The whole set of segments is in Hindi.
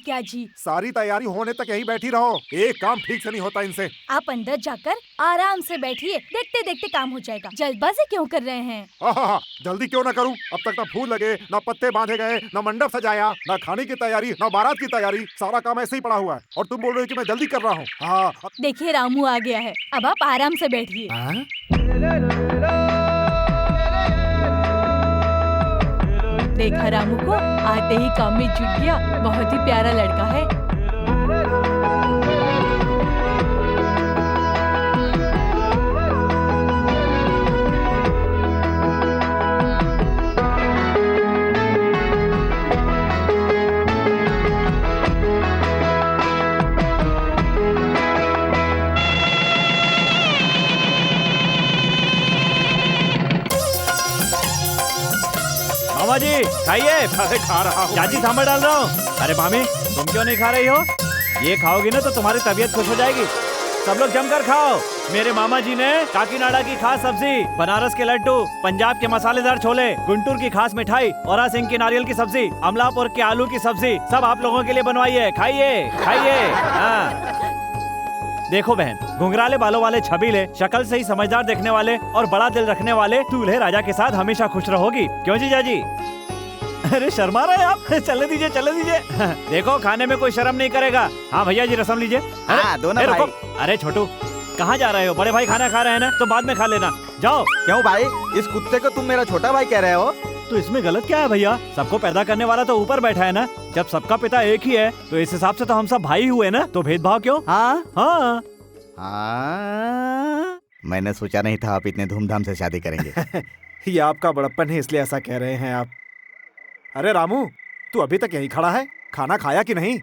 क्या जी? सारी तैयारी होने तक यहीं बैठी रहो, एक काम ठीक से नहीं होता इनसे। आप अंदर जाकर आराम से बैठिए, देखते देखते काम हो जाएगा। जल्दबाजी क्यों कर रहे हैं? हाँ, जल्दी क्यों ना करूं? अब तक ना फूल लगे, ना पत्ते बांधे गए, ना मंडप सजाया, ना खाने की तैयारी, ना बारात की तैयारी, सारा काम ऐसे ही पड़ा हुआ है और तुम बोल रहे हो कि मैं जल्दी कर रहा हूँ। हाँ, देखिए रामू आ गया है, अब आप आराम से बैठिए। देखा रामू को, आते ही काम में जुट गया। बहुत ही प्यारा लड़का है। मामा जी खाइए। अरे खा रहा हूँ। चाची सांभर डाल रहा हूँ। अरे मामी तुम क्यों नहीं खा रही हो? ये खाओगी ना तो तुम्हारी तबीयत खुश हो जाएगी। सब लोग जमकर खाओ। मेरे मामा जी ने काकीनाडा की खास सब्जी, बनारस के लड्डू, पंजाब के मसालेदार छोले, गुंटूर की खास मिठाई, औरा सिंह की नारियल की सब्जी, अमलापुर के आलू की सब्जी सब आप लोगों के लिए बनवाई है। खाइए खाइए। हाँ। देखो बहन, घुंघराले बालों वाले, छबीले, शक्ल से ही समझदार देखने वाले और बड़ा दिल रखने वाले दूल्हे राजा के साथ हमेशा खुश रहोगी। क्यों जीजा जी? अरे शर्मा रहे आप? चलने दीजिए चलने दीजिए। देखो खाने में कोई शर्म नहीं करेगा। हाँ भैया जी रसम लीजिए। दोनों भाई। अरे छोटू कहाँ जा रहे हो? बड़े भाई खाना खा रहे हैं ना, तो बाद में खा लेना। जाओ। क्यों भाई, इस कुत्ते को तुम मेरा छोटा भाई कह रहे हो? तो इसमें गलत क्या है भैया? सबको पैदा करने वाला तो ऊपर बैठा है ना। जब सबका पिता एक ही है तो इस हिसाब से तो हम सब भाई हुए ना, तो भेदभाव क्यों? हाँ हाँ हाँ, मैंने सोचा नहीं था आप इतने धूमधाम से शादी करेंगे। ये आपका बड़प्पन है इसलिए ऐसा कह रहे हैं आप। अरे रामू, तू अभी तक यहीं खड़ा है, खाना खाया कि नहीं?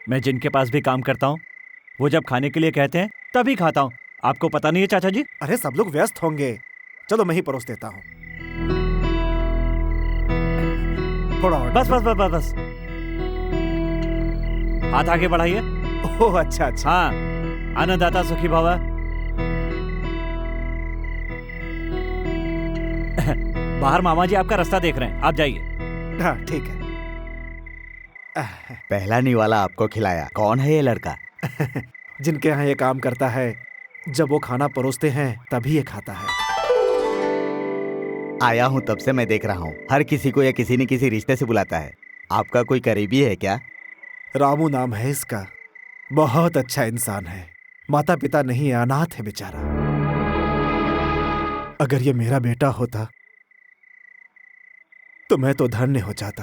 मैं जिनके पास भी काम करता हूँ वो जब खाने के लिए कहते हैं तभी खाता हूँ। आपको पता नहीं है चाचा जी? अरे सब लोग व्यस्त होंगे, चलो मैं ही परोस देता हूँ। थोड़ा और। बस बस बस बस बस। हाथ आगे बढ़ाइए। ओह अच्छा अच्छा। हाँ, अन्नदाता सुखी भव। बाहर मामा जी आपका रास्ता देख रहे हैं, आप जाइए। हाँ ठीक है। पहला निवाला आपको खिलाया। कौन है ये लड़का? जिनके यहाँ ये काम करता है, जब वो खाना परोसते हैं तभी ये खाता है। आया हूँ तब से मैं देख रहा हूँ, हर किसी को या किसी न किसी रिश्ते से बुलाता है। आपका कोई करीबी है क्या? रामू नाम है इसका, बहुत अच्छा इंसान है। माता पिता नहीं है, अनाथ है बेचारा। अगर ये मेरा बेटा होता तो मैं तो धन्य हो जाता।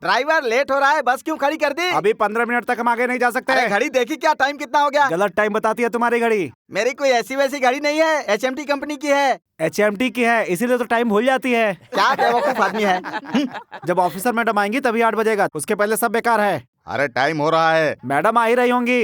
ड्राइवर लेट हो रहा है, बस क्यों खड़ी कर दी? अभी 15 मिनट तक हम आगे नहीं जा सकते। अरे घड़ी देखी क्या, टाइम कितना हो गया? गलत टाइम बताती है तुम्हारी घड़ी। मेरी कोई ऐसी वैसी घड़ी नहीं है, HMT कंपनी की है। HMT की है, इसीलिए तो टाइम भूल जाती है। क्या बेवकूफ आदमी है। जब ऑफिसर मैडम आएंगी तभी 8 बजेगा, उसके पहले सब बेकार है। अरे टाइम हो रहा है। मैडम आ ही रही होंगी।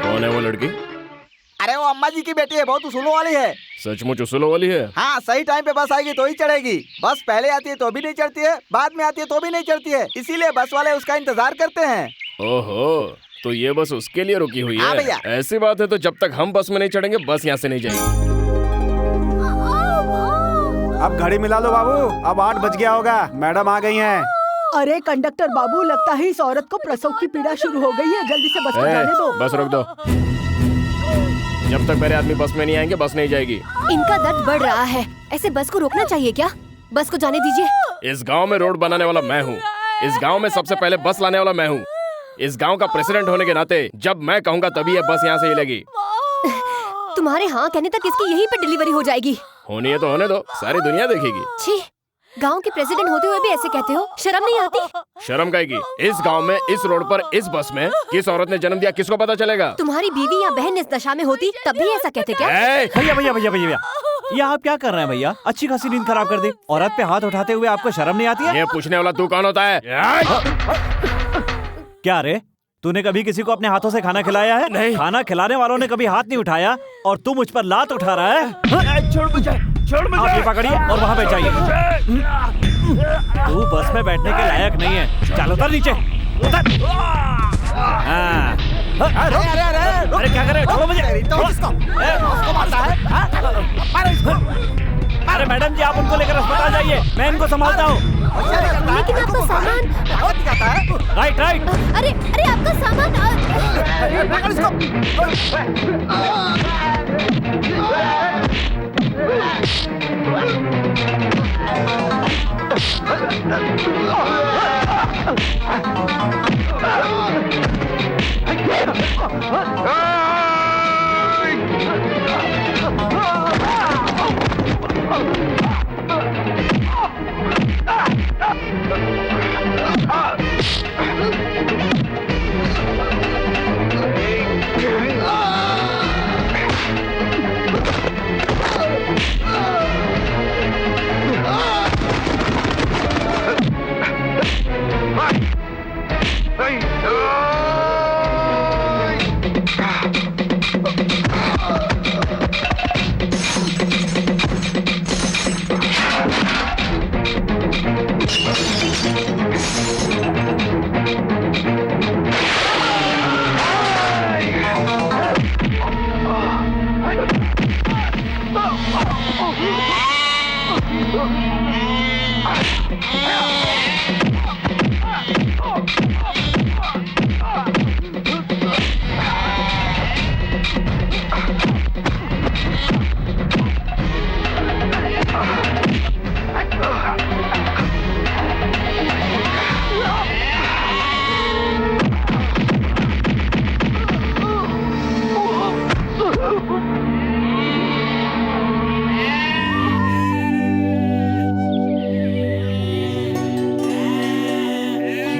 कौन है वो लड़की? अरे वो अम्मा जी की बेटी है, बहुत उसूलों वाली है। सचमुच उसूलों वाली है? हाँ, सही टाइम पे बस आएगी तो ही चढ़ेगी। बस पहले आती है तो भी नहीं चढ़ती है, बाद में आती है तो भी नहीं चढ़ती है, इसीलिए बस वाले उसका इंतजार करते हैं। ओहो, तो ये बस उसके लिए रुकी हुई हाँ है? भैया। ऐसी बात है तो जब तक हम बस में नहीं चढ़ेंगे बस यहाँ से नहीं जाएगी। अब घड़ी मिला लो बाबू, अब 8 बज गया होगा, मैडम आ गई हैं। अरे कंडक्टर बाबू, लगता है इस औरत को प्रसव की पीड़ा शुरू हो गई है, जल्दी से बस को जाने दो। बस रोक दो। जब तक मेरे आदमी बस में नहीं आएंगे बस नहीं जाएगी। इनका दर्द बढ़ रहा है, ऐसे बस को रोकना चाहिए क्या? बस को जाने दीजिए। इस गांव में रोड बनाने वाला मैं हूँ, इस गांव में सबसे पहले बस लाने वाला मैं हूँ। इस गांव का प्रेसिडेंट होने के नाते जब मैं कहूँगा तभी ये बस यहाँ से हिलेगी। तुम्हारे हाँ कहने तक इसकी यहीं पे डिलीवरी हो जाएगी। होनी है तो होने दो, सारी दुनिया देखेगी। छी, गांव के प्रेसिडेंट होते हुए भी ऐसे कहते हो, शर्म नहीं आती? शर्म काहेगी? इस गांव में, इस रोड पर, इस बस में किस औरत ने जन्म दिया किसको पता चलेगा? तुम्हारी बीवी या बहन इस दशा में होती तब भी ऐसा कहते क्या? भैया भैया भैया भैया, ये आप क्या कर रहे हैं भैया? अच्छी खासी नींद खराब कर दी। औरत पे हाथ उठाते हुए आपको शर्म नहीं आती है? ये पूछने वाला तू कौन होता है? क्या रे, तूने कभी किसी को अपने हाथों से खाना खिलाया है? नहीं। खाना खिलाने वालों ने कभी हाथ नहीं उठाया और तू मुझ पर लात उठा रहा है? आप ये पकड़िए और वहाँ बैठ जाइए। तू बस में बैठने के लायक नहीं है। चल उतर नीचे, उतर। हाँ। अरे क्या कर रहे हो? छोड़ो मुझे। अरे मैडम जी, आप उनको लेकर अस्पताल जाइए, मैं इनको संभालता हूँ। लेकिन आपका सामान। Right right. अरे अरे आपका सामान।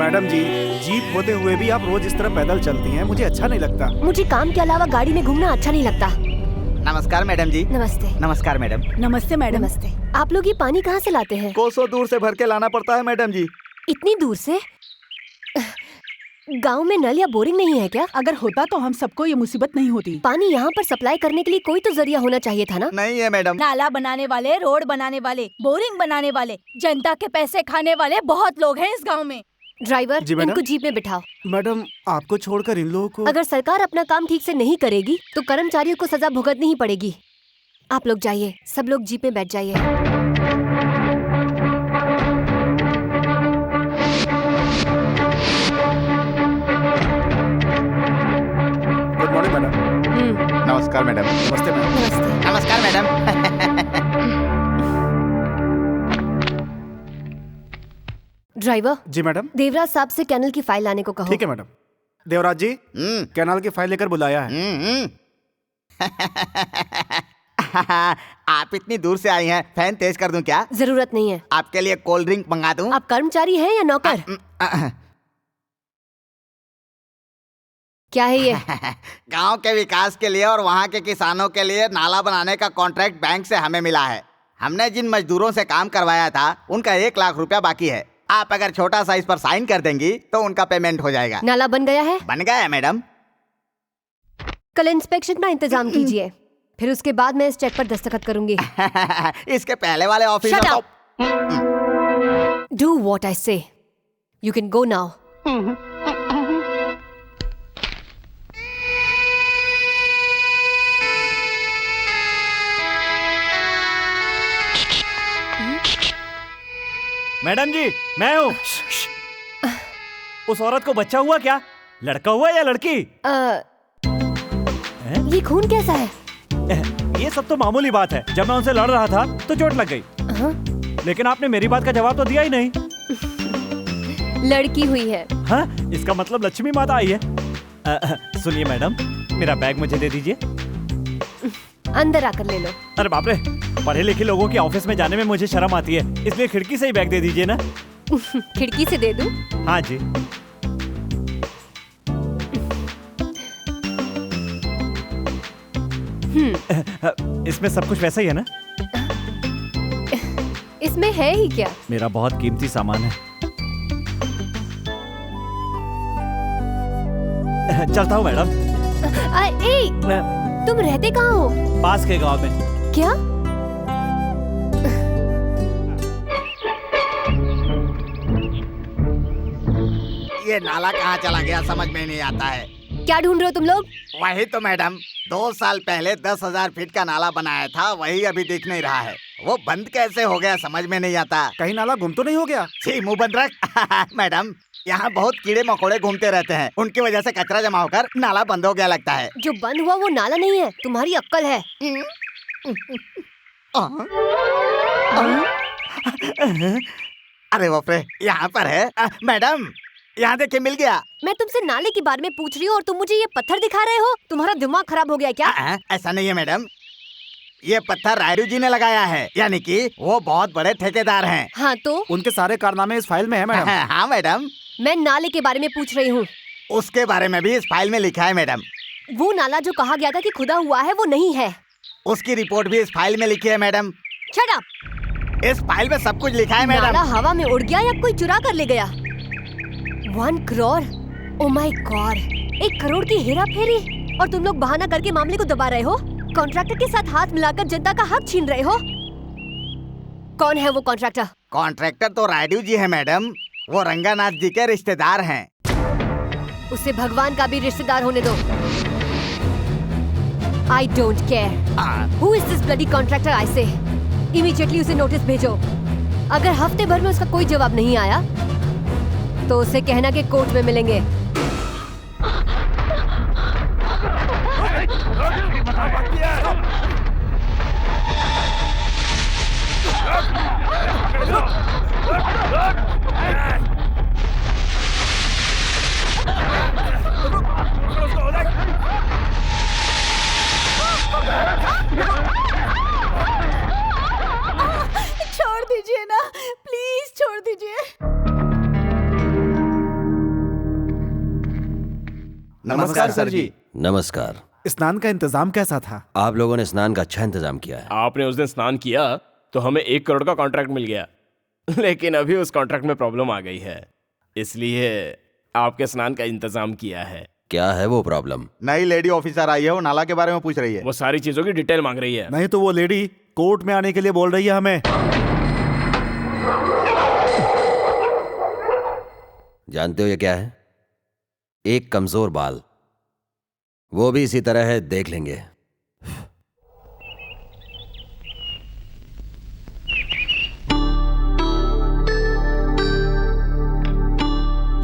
मैडम जी, जीप होते हुए भी आप रोज इस तरह पैदल चलती हैं, मुझे अच्छा नहीं लगता। मुझे काम के अलावा गाड़ी में घूमना अच्छा नहीं लगता। नमस्कार मैडम जी। नमस्ते। नमस्कार मैडम। नमस्ते मैडम। नमस्ते। आप लोग ये पानी कहाँ से लाते हैं? कोसों दूर से भर के लाना पड़ता है मैडम जी। इतनी दूर से? गांव में नल या बोरिंग नहीं है क्या? अगर होता तो हम सबको ये मुसीबत नहीं होती। पानी यहाँ पर सप्लाई करने के लिए कोई तो जरिया होना चाहिए था ना? नहीं है मैडम। नाला बनाने वाले, रोड बनाने वाले, बोरिंग बनाने वाले, जनता के पैसे खाने वाले बहुत लोग हैं इस गांव में। ड्राइवर, जी मैडम। इनको जीप में बिठाओ। मैडम, आपको छोड़कर इन लोगों को। अगर सरकार अपना काम ठीक से नहीं करेगी तो कर्मचारियों को सजा भुगतनी ही पड़ेगी। आप लोग जाइए, सब लोग जीप में बैठ जाइए। Good morning madam. नमस्कार मैडम। नमस्ते मैडम। नमस्ते। नमस्कार मैडम। ड्राइवर, जी मैडम। देवराज साहब से कैनल की फाइल लाने को कहो। ठीक है मैडम। देवराज जी, कैनाल की फाइल लेकर बुलाया है। आप इतनी दूर से आई हैं, फैन तेज कर दूं क्या? जरूरत नहीं है। आपके लिए कोल्ड ड्रिंक मंगा दूं? आप कर्मचारी हैं या नौकर? क्या है ये? गांव के विकास के लिए और वहाँ के किसानों के लिए नाला बनाने का कॉन्ट्रैक्ट बैंक से हमें मिला है। हमने जिन मजदूरों से काम करवाया था उनका 1 लाख रुपया बाकी है। आप अगर छोटा सा इस पर साइन कर देंगी तो उनका पेमेंट हो जाएगा। नाला बन गया है? बन गया है मैडम। कल इंस्पेक्शन का इंतजाम कीजिए, फिर उसके बाद मैं इस चेक पर दस्तखत करूंगी। इसके पहले वाले ऑफिस Shut में up! Do what I say. You can go now. Madam ji, मैं हूँ। उस औरत को बच्चा हुआ क्या? लड़का हुआ या लड़की? ये खून कैसा है? ये सब तो मामूली बात है। जब मैं उनसे लड़ रहा था तो चोट लग गई। लेकिन आपने मेरी बात का जवाब तो दिया ही नहीं। लड़की हुई है। हाँ, इसका मतलब लक्ष्मी माता आई है। सुनिए मैडम, मेरा बैग मुझे दे दीजिए। अंदर आकर ले लो। अरे बाप रे, पढ़े लिखे लोगों के ऑफिस में जाने में मुझे शर्म आती है, इसलिए खिड़की से ही बैग दे दीजिए ना। खिड़की से दे दूं? हाँ जी। इसमें सब कुछ वैसा ही है ना? इसमें है ही क्या? मेरा बहुत कीमती सामान है। चलता हूँ मैडम। तुम रहते कहाँ हो? पास के गांव में। क्या? ये नाला कहाँ चला गया समझ में नहीं आता है। क्या ढूंढ रहे हो तुम लोग? वही तो मैडम, 2 साल पहले 10,000 फीट का नाला बनाया था, वही अभी दिख नहीं रहा है। वो बंद कैसे हो गया समझ में नहीं आता। कहीं नाला गुम तो नहीं हो गया? छी, मुंह बंद रख। मैडम, यहाँ बहुत कीड़े मकोड़े घूमते रहते हैं, उनकी वजह से कचरा जमा होकर नाला बंद हो गया लगता है। जो बंद हुआ वो नाला नहीं है, तुम्हारी अक्कल है। अरे बाप रे, यहाँ पर है। मैडम, यहाँ देखिए मिल गया। मैं तुमसे नाले के बारे में पूछ रही हूँ और तुम मुझे ये पत्थर दिखा रहे हो? तुम्हारा दिमाग खराब हो गया क्या? ऐसा नहीं है मैडम, ये पत्थर रायडू जी ने लगाया है, यानी कि वो बहुत बड़े ठेकेदार हैं। हाँ तो? उनके सारे कारनामे इस फाइल में है मैडम। हाँ मैडम। मैं नाले के बारे में पूछ रही हूँ। उसके बारे में भी इस फाइल में लिखा है मैडम। वो नाला जो कहा गया था कि खुदा हुआ है वो नहीं है। उसकी रिपोर्ट भी इस फाइल में लिखी है मैडम। Shut up. इस फाइल में सब कुछ लिखा है मैडम। नाला हवा में उड़ गया या कोई चुरा कर ले गया? 1 crore? Oh my God, 1 crore की हेरा फेरी, और तुम लोग बहाना करके मामले को दबा रहे हो। कॉन्ट्रैक्टर के साथ हाथ मिलाकर जनता का हक छीन रहे हो। कौन है वो कॉन्ट्रैक्टर? कॉन्ट्रैक्टर तो रायडू जी है मैडम, वो रंगानाथ जी के रिश्तेदार हैं। उसे भगवान का भी रिश्तेदार होने दो। I don't care. Who is this bloody contractor? I say. Immediately उसे नोटिस भेजो। अगर हफ्ते भर में उसका कोई जवाब नहीं आया तो उसे कहना कि कोर्ट में मिलेंगे। छोड़ दीजिए ना, प्लीज छोड़ दीजिए। नमस्कार सर जी। नमस्कार। स्नान का इंतजाम कैसा था? आप लोगों ने स्नान का अच्छा इंतजाम किया है। आपने उस दिन स्नान किया तो हमें 1 करोड़ का कॉन्ट्रैक्ट मिल गया, लेकिन अभी उस कॉन्ट्रैक्ट में प्रॉब्लम आ गई है, इसलिए आपके स्नान का इंतजाम किया है। क्या है वो प्रॉब्लम? नई लेडी ऑफिसर आई है, वो नाला के बारे में पूछ रही है। वो सारी चीजों की डिटेल मांग रही है। नहीं तो वो लेडी कोर्ट में आने के लिए बोल रही है हमें। जानते हो ये क्या है? एक कमजोर बाल। वो भी इसी तरह है, देख लेंगे।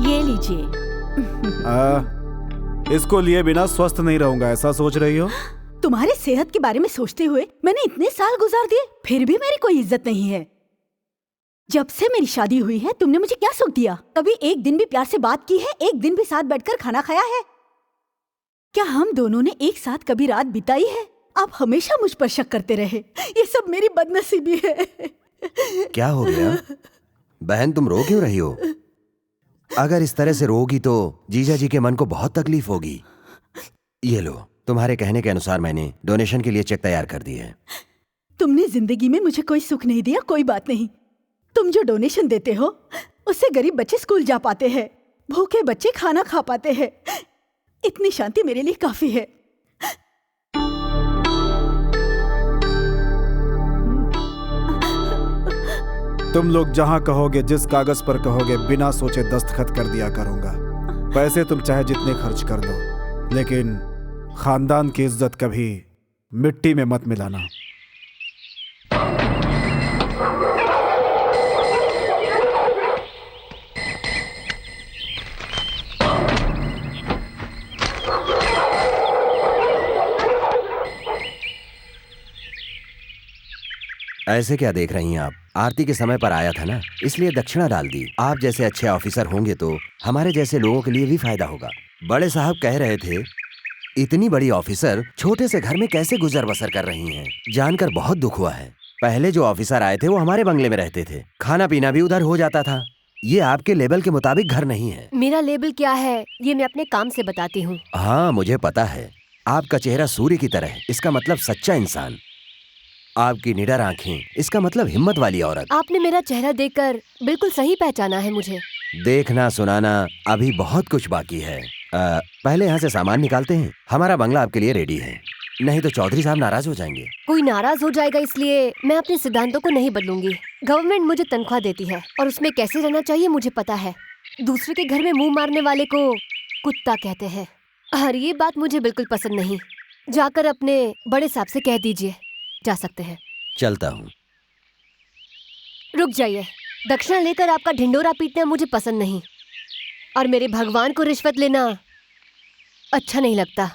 ये लीजिए। इसको लिए बिना स्वस्थ नहीं रहूंगा, ऐसा सोच रही हो? तुम्हारे सेहत के बारे में सोचते हुए मैंने इतने साल गुजार दिए, फिर भी मेरी कोई इज्जत नहीं है। जब से मेरी शादी हुई है तुमने मुझे क्या सुख दिया? कभी एक दिन भी प्यार से बात की है? एक दिन भी साथ बैठकर खाना खाया है? क्या हम दोनों ने एक साथ कभी रात बिताई है? आप हमेशा मुझ पर शक करते रहे, ये सब मेरी बदनसीबी है। क्या हो गया बहन, तुम रो क्यों रही हो? अगर इस तरह से रोगी तो जीजा जी के मन को बहुत तकलीफ होगी। ये लो, तुम्हारे कहने के अनुसार मैंने डोनेशन के लिए चेक तैयार कर दिए है। तुमने जिंदगी में मुझे कोई सुख नहीं दिया, कोई बात नहीं। तुम जो डोनेशन देते हो उससे गरीब बच्चे स्कूल जा पाते हैं, भूखे बच्चे खाना खा पाते हैं। इतनी शांति मेरे लिए काफी है। तुम लोग जहां कहोगे, जिस कागज पर कहोगे, बिना सोचे दस्तखत कर दिया करूंगा। पैसे तुम चाहे जितने खर्च कर दो, लेकिन खानदान की इज्जत कभी मिट्टी में मत मिलाना। ऐसे क्या देख रही हैं आप? आरती के समय पर आया था ना, इसलिए दक्षिणा डाल दी। आप जैसे अच्छे ऑफिसर होंगे तो हमारे जैसे लोगों के लिए भी फायदा होगा। बड़े साहब कह रहे थे, इतनी बड़ी ऑफिसर छोटे से घर में कैसे गुजर बसर कर रही हैं। जानकर बहुत दुख हुआ है। पहले जो ऑफिसर आए थे वो हमारे बंगले में रहते थे, खाना पीना भी उधर हो जाता था। ये आपके लेवल के मुताबिक घर नहीं है। मेरा लेवल क्या है ये मैं अपने काम से बताती हूँ। हाँ मुझे पता है, आपका चेहरा सूर्य की तरह है, इसका मतलब सच्चा इंसान। आपकी निडर आंखें, इसका मतलब हिम्मत वाली औरत। आपने मेरा चेहरा देखकर बिल्कुल सही पहचाना है मुझे। देखना सुनाना अभी बहुत कुछ बाकी है। पहले यहाँ से सामान निकालते हैं, हमारा बंगला आपके लिए रेडी है, नहीं तो चौधरी साहब नाराज हो जाएंगे। कोई नाराज हो जाएगा इसलिए मैं अपने सिद्धांतों को नहीं बदलूंगी। गवर्नमेंट मुझे तनख्वाह देती है और उसमें कैसे रहना चाहिए मुझे पता है। दूसरे के घर में मुंह मारने वाले को कुत्ता कहते हैं और ये बात मुझे बिल्कुल पसंद नहीं। जाकर अपने बड़े साहब से कह दीजिए। जा सकते हैं। चलता हूँ। रुक जाइए। दक्षिणा लेकर आपका ढिंडोरा पीटना मुझे पसंद नहीं और मेरे भगवान को रिश्वत लेना अच्छा नहीं लगता।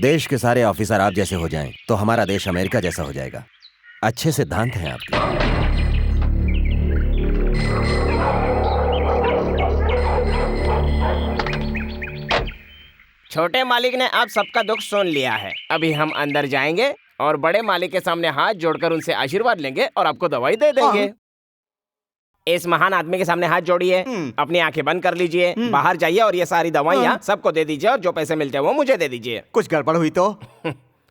देश के सारे ऑफिसर आप जैसे हो जाएं तो हमारा देश अमेरिका जैसा हो जाएगा। अच्छे सिद्धांत हैं आपके। छोटे मालिक ने आप सबका दुख सुन लिया है। अभी हम अंदर जाएंगे और बड़े मालिक के सामने हाथ जोड़कर उनसे आशीर्वाद लेंगे और आपको दवाई दे देंगे। इस महान आदमी के सामने हाथ जोड़िए, अपनी आंखें बंद कर लीजिए, बाहर जाइए और ये सारी दवाइयाँ सबको दे दीजिए और जो पैसे मिलते हैं वो मुझे दे दीजिए। कुछ गड़बड़ हुई तो?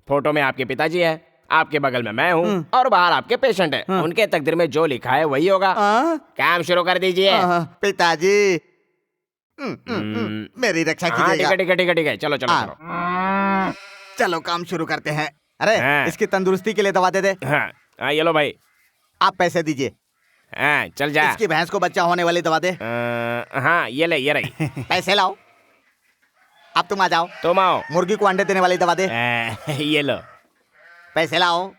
फोटो में आपके पिताजी है, आपके बगल में मैं हूँ और बाहर आपके पेशेंट है। उनके तकदीर में जो लिखा है वही होगा। काम शुरू कर दीजिए। पिताजी मेरी रक्षा कीजिएगा। ठीक है, चलो चलो चलो चलो काम शुरू करते हैं। अरे इसकी तंदुरुस्ती के लिए दवा दे दे। हाँ ये लो भाई, आप पैसे दीजिए। हाँ चल जा। इसकी भैंस को बच्चा होने वाली दवा दे। हाँ ये ले, ये रही। पैसे लाओ। अब तुम आ जाओ। तुम आओ। मुर्गी को अंडे देने वाली दवा दे। ये लो। पैसे लाओ।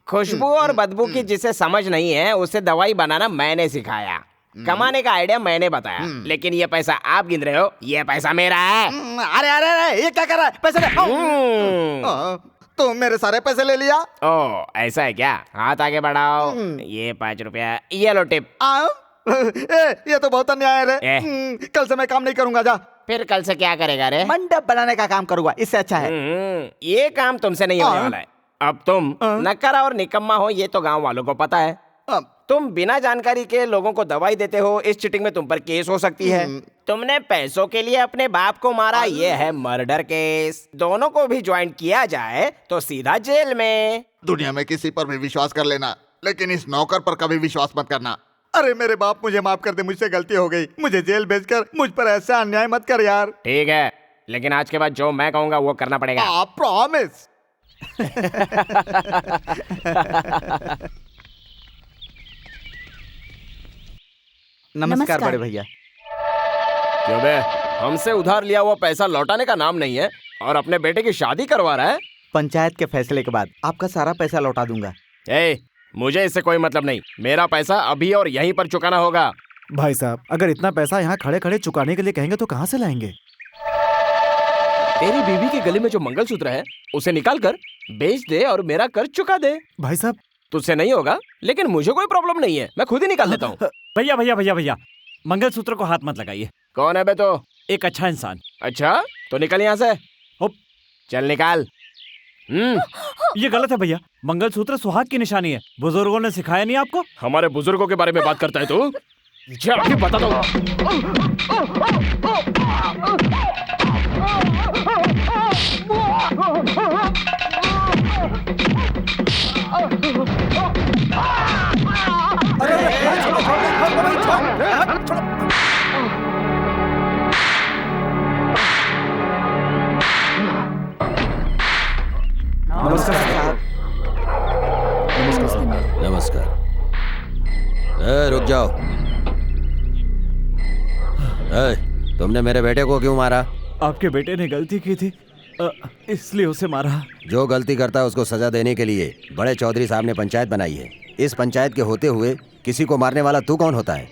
खुशबू और बदबू की जिसे समझ नहीं है उसे दवाई बनाना मैंने सिखाया। कमाने का आइडिया मैंने बताया, लेकिन ये पैसा आप गिन रहे हो, ये पैसा मेरा है। अरे अरे अरे ये क्या कर रहा है? पैसे दे। तो मेरे सारे पैसे ले लिया। ओ ऐसा है क्या? हाथ आगे बढ़ाओ। ये 5 रुपया, ये लो टिप। ये तो बहुत अन्याय है। कल से मैं काम नहीं करूंगा। जा। फिर कल से क्या करेगा रे? मंडप बनाने का काम करूंगा, इससे अच्छा है। ये काम तुमसे नहीं होने वाला है। अब तुम नक्कारा और निकम्मा हो ये तो गांव वालों को पता है। तुम बिना जानकारी के लोगों को दवाई देते हो, इस चीटिंग में तुम पर केस हो सकती है। तुमने पैसों के लिए अपने बाप को मारा, ये है मर्डर केस। दोनों को भी ज्वाइंट किया जाए तो सीधा जेल में। दुनिया में किसी पर भी विश्वास कर लेना, लेकिन इस नौकर पर कभी विश्वास मत करना। अरे मेरे बाप, मुझे माफ कर दे, मुझसे गलती हो गई। मुझे जेल भेजकर मुझ पर ऐसा अन्याय मत कर यार। ठीक है, लेकिन आज के बाद जो मैं कहूँगा वो करना पड़ेगा। प्रॉमिस। नमस्कार बड़े भैया। क्यों बे, हमसे उधार लिया हुआ पैसा लौटाने का नाम नहीं है और अपने बेटे की शादी करवा रहा है। पंचायत के फैसले के बाद आपका सारा पैसा लौटा दूंगा। मुझे इससे कोई मतलब नहीं। मेरा पैसा अभी और यहीं पर चुकाना होगा। भाई साहब, अगर इतना पैसा यहाँ खड़े खड़े चुकाने के लिए कहेंगे तो कहाँ से लाएंगे? तेरी बीवी के गले में जो मंगलसूत्र है उसे निकाल कर बेच दे और मेरा कर्ज चुका दे। भाई साहब, तुझसे नहीं होगा, लेकिन मुझे कोई प्रॉब्लम नहीं है, मैं खुद ही निकाल लेता हूँ। भैया भैया भैया भैया, मंगलसूत्र को हाथ मत लगाइए। कौन है बे तो? एक अच्छा इंसान। अच्छा तो निकल यहाँ से। चल निकाल। ये गलत है भैया, मंगलसूत्र सुहाग की निशानी है। बुजुर्गों ने सिखाया नहीं आपको? हमारे बुजुर्गों के बारे में बात करता है तू? अभी बता दो। नमस्कार। रुक जाओ। तुमने मेरे बेटे को क्यों मारा? आपके बेटे ने गलती की थी, इसलिए उसे मारा। जो गलती करता है उसको सजा देने के लिए बड़े चौधरी साहब ने पंचायत बनाई है। इस पंचायत के होते हुए किसी को मारने वाला तू कौन होता है?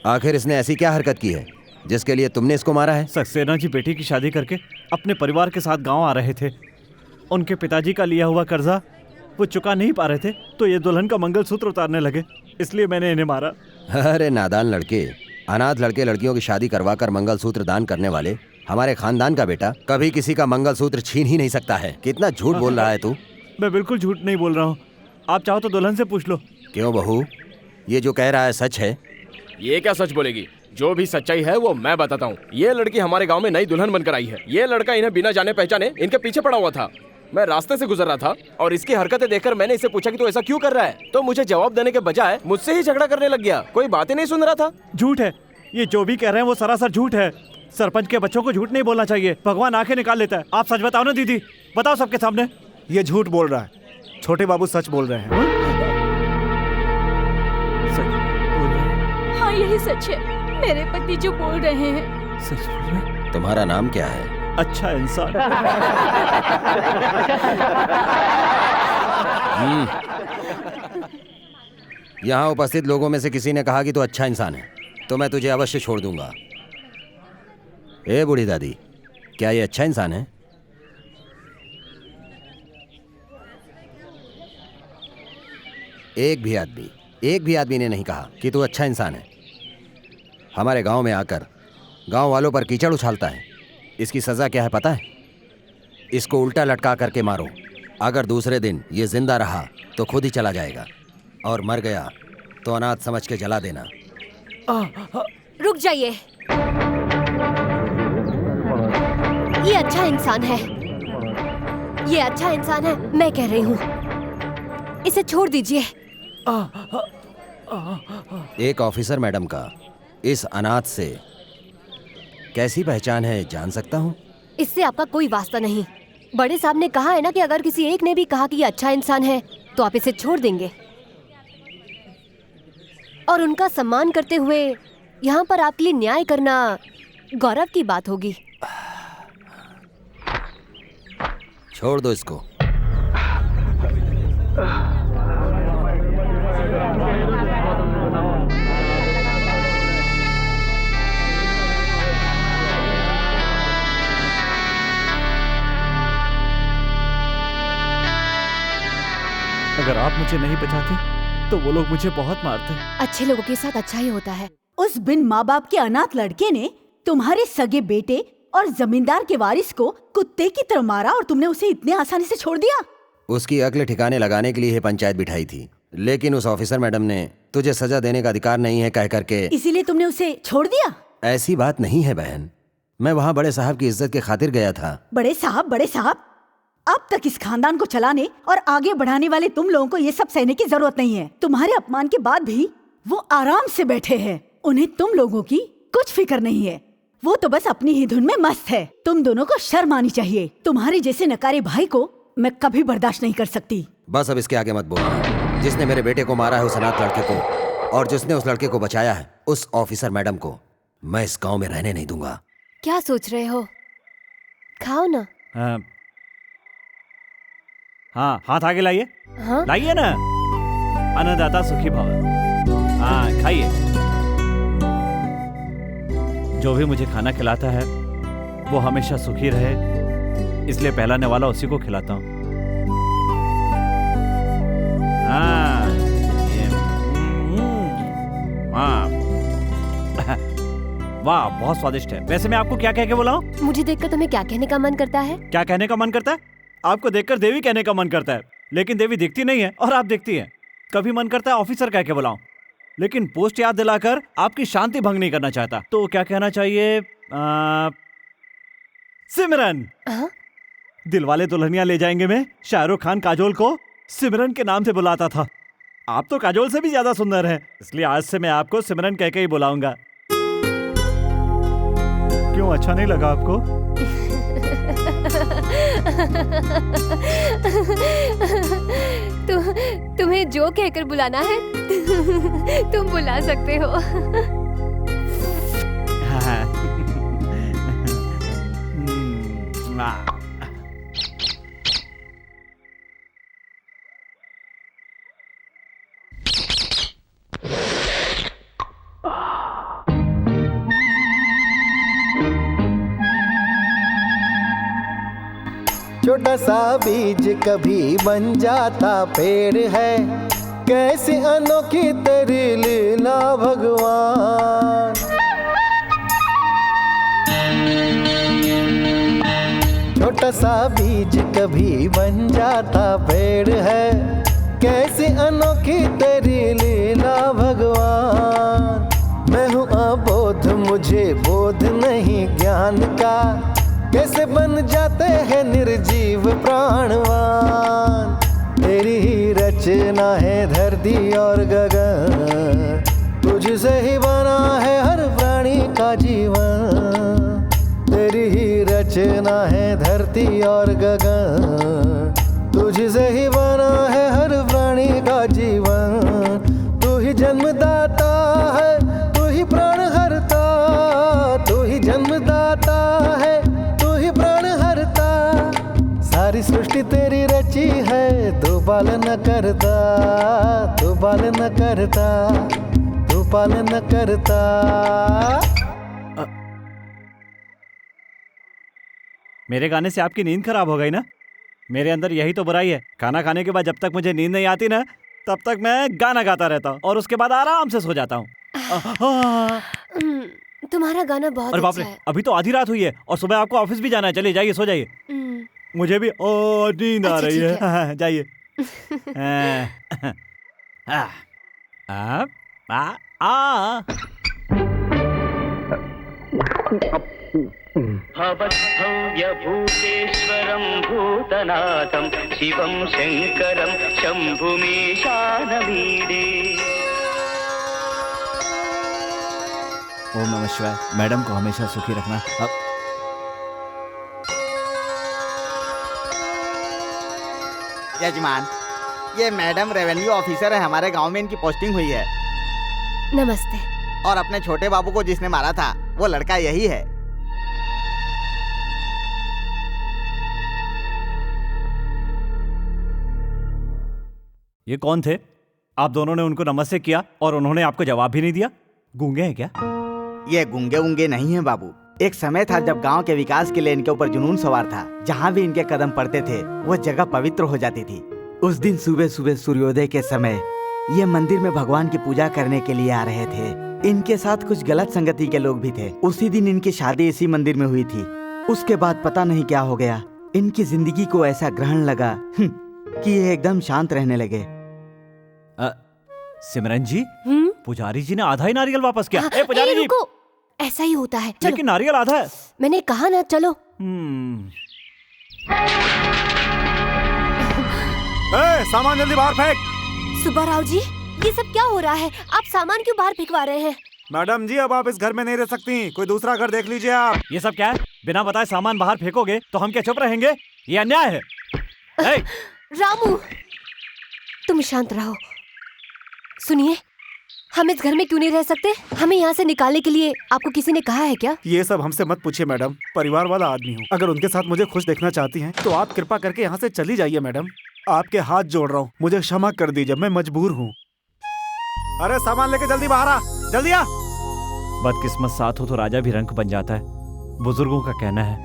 आखिर इसने ऐसी क्या हरकत की है जिसके लिए तुमने इसको मारा है? सक्सेना जी बेटी की शादी करके अपने परिवार के साथ गांव आ रहे थे। उनके पिताजी का लिया हुआ कर्जा वो चुका नहीं पा रहे थे, तो ये दुल्हन का मंगलसूत्र उतारने लगे, इसलिए मैंने इन्हें मारा। अरे नादान लड़के, अनाथ लड़के लड़कियों की शादी करवा कर मंगलसूत्र दान करने वाले हमारे खानदान का बेटा कभी किसी का मंगलसूत्र छीन ही नहीं सकता है। कितना झूठ बोल रहा है तू? मैं बिल्कुल झूठ नहीं बोल रहा हूँ, आप चाहो तो दुल्हन से पूछ लो। क्यों बहू, ये जो कह रहा है सच है? ये क्या सच बोलेगी? जो भी सच्चाई है वो मैं बताता हूँ। ये लड़की हमारे गांव में नई दुल्हन बनकर आई है। ये लड़का इन्हें बिना जाने पहचाने इनके पीछे पड़ा हुआ था। मैं रास्ते से गुजर रहा था और इसकी हरकतें देखकर मैंने इसे पूछा कि तू ऐसा क्यों कर रहा है, तो मुझे जवाब देने के बजाय मुझसे ही झगड़ा करने लग गया। कोई बातें नहीं सुन रहा था। झूठ है, ये जो भी कह रहे हैं वो सरासर झूठ है। सरपंच के बच्चों को झूठ नहीं बोलना चाहिए, भगवान आंखें निकाल लेता है। आप सच बताओ ना दीदी, बताओ सबके सामने। ये झूठ बोल रहा है, छोटे बाबू सच बोल रहे हैं। यही सच है, मेरे पति जो बोल रहे हैं। सच बोल रहे हैं? तुम्हारा नाम क्या है? अच्छा इंसान। यहाँ उपस्थित लोगों में से किसी ने कहा कि तू अच्छा इंसान है, तो मैं तुझे अवश्य छोड़ दूंगा। ए बूढ़ी दादी, क्या ये अच्छा इंसान है? एक भी आदमी ने नहीं कहा कि तू अच्छा इंसान है। हमारे गांव में आकर गांव वालों पर कीचड़ उछालता है। इसकी सजा क्या है पता है? इसको उल्टा लटका करके मारो। अगर दूसरे दिन ये जिंदा रहा तो खुद ही चला जाएगा, और मर गया तो अनाथ समझ के जला देना। रुक जाइए, ये अच्छा इंसान है, ये अच्छा इंसान है, मैं कह रही हूँ, इसे छोड़ दीजिए। एक ऑफिसर मैडम का इस अनाथ से कैसी पहचान है जान सकता हूँ? इससे आपका कोई वास्ता नहीं। बड़े साहब ने कहा है ना कि अगर किसी एक ने भी कहा कि ये अच्छा इंसान है तो आप इसे छोड़ देंगे, और उनका सम्मान करते हुए यहाँ पर आपके लिए न्याय करना गौरव की बात होगी। छोड़ दो इसको। अगर आप मुझे नहीं बचाते तो वो लोग मुझे बहुत मारते। अच्छे लोगों के साथ अच्छा ही होता है। उस बिन माँ बाप के अनाथ लड़के ने तुम्हारे सगे बेटे और जमींदार के वारिस को कुत्ते की तरह मारा, और तुमने उसे इतने आसानी से छोड़ दिया। उसकी अक्ल ठिकाने लगाने के लिए ये पंचायत बिठाई थी, लेकिन उस ऑफिसर मैडम ने तुझे सजा देने का अधिकार नहीं है कह करके इसीलिए तुमने उसे छोड़ दिया। ऐसी बात नहीं है बहन, मैं वहाँ बड़े साहब की इज्जत के खातिर गया था। बड़े साहब, अब तक इस खानदान को चलाने और आगे बढ़ाने वाले तुम लोगों को ये सब सहने की जरूरत नहीं है। तुम्हारे अपमान के बाद भी वो आराम से बैठे हैं, उन्हें तुम लोगों की कुछ फिक्र नहीं है। वो तो बस अपनी ही धुन में मस्त है। तुम दोनों को शर्म आनी चाहिए। तुम्हारे जैसे नकारे भाई को मैं कभी बर्दाश्त नहीं कर सकती। बस अब इसके आगे मत बोलना। जिसने मेरे बेटे को मारा है उस अनाथ लड़के को, और जिसने उस लड़के को बचाया है उस ऑफिसर मैडम को, मैं इस गाँव में रहने नहीं दूंगा। क्या सोच रहे हो? खाओ ना। हाँ, हाथ आगे लाइए। हाँ? लाइए ना। अन्नदाता सुखी भव। हाँ, खाइए। जो भी मुझे खाना खिलाता है वो हमेशा सुखी रहे, इसलिए पहलाने वाला उसी को खिलाता हूँ। हाँ, वाह, बहुत स्वादिष्ट है। वैसे मैं आपको क्या कह के बुलाऊं? मुझे देखकर तुम्हें क्या कहने का मन करता है? क्या कहने का मन करता है? आपको देखकर देवी कहने का मन करता है, लेकिन देवी दिखती नहीं है और आप दिखती हैं। कभी मन करता है ऑफिसर कह के बुलाऊं, लेकिन पोस्ट याद दिलाकर आपकी शांति भंग नहीं करना चाहता। तो क्या कहना चाहिए? सिमरन। दिलवाले दुल्हनिया ले जाएंगे में शाहरुख खान काजोल को सिमरन के नाम से बुलाता था। आप तो काजोल से भी ज्यादा सुंदर हैं, इसलिए आज से मैं आपको सिमरन कह के ही बुलाऊंगा। क्यों, अच्छा नहीं लगा आपको? तुम्हें जो कहकर बुलाना है तुम बुला सकते हो। छोटा सा बीज कभी बन जाता पेड़ है, कैसी अनोखी तेरी लीला भगवान। छोटा सा बीज कभी बन जाता पेड़ है, कैसी अनोखी तेरी लीला भगवान। मैं हूँ अबोध, मुझे बोध नहीं ज्ञान का, कैसे बन जाते हैं निर्जीव प्राणवान। तेरी ही रचना है धरती और गगन, तुझसे ही बना है हर प्राणी का जीवन। तेरी ही रचना है धरती और गगन, तुझसे ही बना है हर प्राणी का जीवन। तू ही जन्मदाता है, तू ही सृष्टि तेरी रची है, तू पाल न करता, तू पाल न करता, तू पाल न करता। मेरे गाने से आपकी नींद खराब हो गई ना? मेरे अंदर यही तो बुराई है। खाना खाने के बाद जब तक मुझे नींद नहीं आती ना, तब तक मैं गाना गाता रहता हूँ और उसके बाद आराम से सो जाता हूँ। तुम्हारा गाना बहुत अरे बाप अच्छा रे, है। अभी तो आधी रात हुई है और सुबह आपको ऑफिस भी जाना है। चलिए जाइए, सो जाइए। मुझे भी नींद आ अच्छा, रही ठीक है। जाइए। भवद्भव्यभूतेश्वरं भूतनाथं शिवं शङ्करं शम्भुमीशानमीडे। ओम नमः शिवाय। मैडम को हमेशा सुखी रखना। यजमान, ये मैडम रेवेन्यू ऑफिसर है, हमारे गांव में इनकी पोस्टिंग हुई है। नमस्ते। और अपने छोटे बाबू को जिसने मारा था वो लड़का यही है। ये कौन थे? आप दोनों ने उनको नमस्ते किया और उन्होंने आपको जवाब भी नहीं दिया। गूंगे हैं क्या? ये गूंगे उंगे नहीं है बाबू। एक समय था जब गांव के विकास के लिए इनके ऊपर जुनून सवार था। जहाँ भी इनके कदम पड़ते थे वो जगह पवित्र हो जाती थी। उस दिन सुबह सुबह सूर्योदय के समय ये मंदिर में भगवान की पूजा करने के लिए आ रहे थे। इनके साथ कुछ गलत संगति के लोग भी थे। उसी दिन इनकी शादी इसी मंदिर में हुई थी। उसके बाद पता नहीं क्या हो गया, इनकी जिंदगी को ऐसा ग्रहण लगा कि ये एकदम शांत रहने लगे। सिमरन जी, पुजारी जी ने आधा ही नारियल वापस किया। ए पुजारी जी, रुको, ऐसा ही होता है। चलो। लेकिन नारियल आधा है। मैंने कहा ना, चलो। सामान जल्दी बाहर फेंक। सुब्बाराव जी, ये सब क्या हो रहा है? आप सामान क्यों बाहर फेंकवा रहे हैं? मैडम जी, अब आप इस घर में नहीं रह सकती, कोई दूसरा घर देख लीजिए आप। ये सब क्या है? बिना बताए सामान बाहर फेंकोगे तो हम क्या चुप रहेंगे? ये अन्याय है। रामू, तुम शांत रहो। सुनिए, हम इस घर में क्यों नहीं रह सकते? हमें यहाँ से निकालने के लिए आपको किसी ने कहा है क्या? ये सब हमसे मत पूछिए मैडम, परिवार वाला आदमी हूँ। अगर उनके साथ मुझे खुश देखना चाहती हैं तो आप कृपा करके यहाँ से चली जाइए मैडम। आपके हाथ जोड़ रहा हूँ, मुझे क्षमा कर दीजिए, मैं मजबूर हूँ। अरे सामान लेके जल्दी बाहर आ, जल्दी आ। बदकिस्मत साथ हो तो राजा भी रंक बन जाता है, बुजुर्गों का कहना है।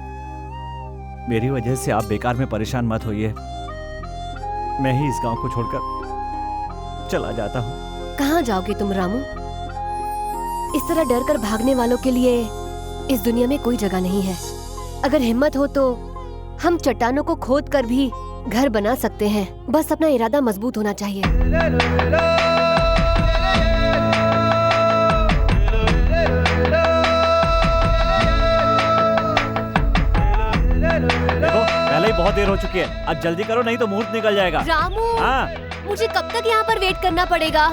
मेरी वजह से आप बेकार में परेशान मत होइए। मैं ही इस गांव को छोड़कर चला जाता हूँ। कहाँ जाओगे तुम रामू? इस तरह डर कर भागने वालों के लिए इस दुनिया में कोई जगह नहीं है। अगर हिम्मत हो तो हम चट्टानों को खोद कर भी घर बना सकते हैं। बस अपना इरादा मजबूत होना चाहिए। देखो, पहले ही बहुत देर हो चुकी है, अब जल्दी करो नहीं तो मुहूर्त निकल जाएगा। रामू, हाँ, मुझे कब तक यहाँ पर वेट करना पड़ेगा?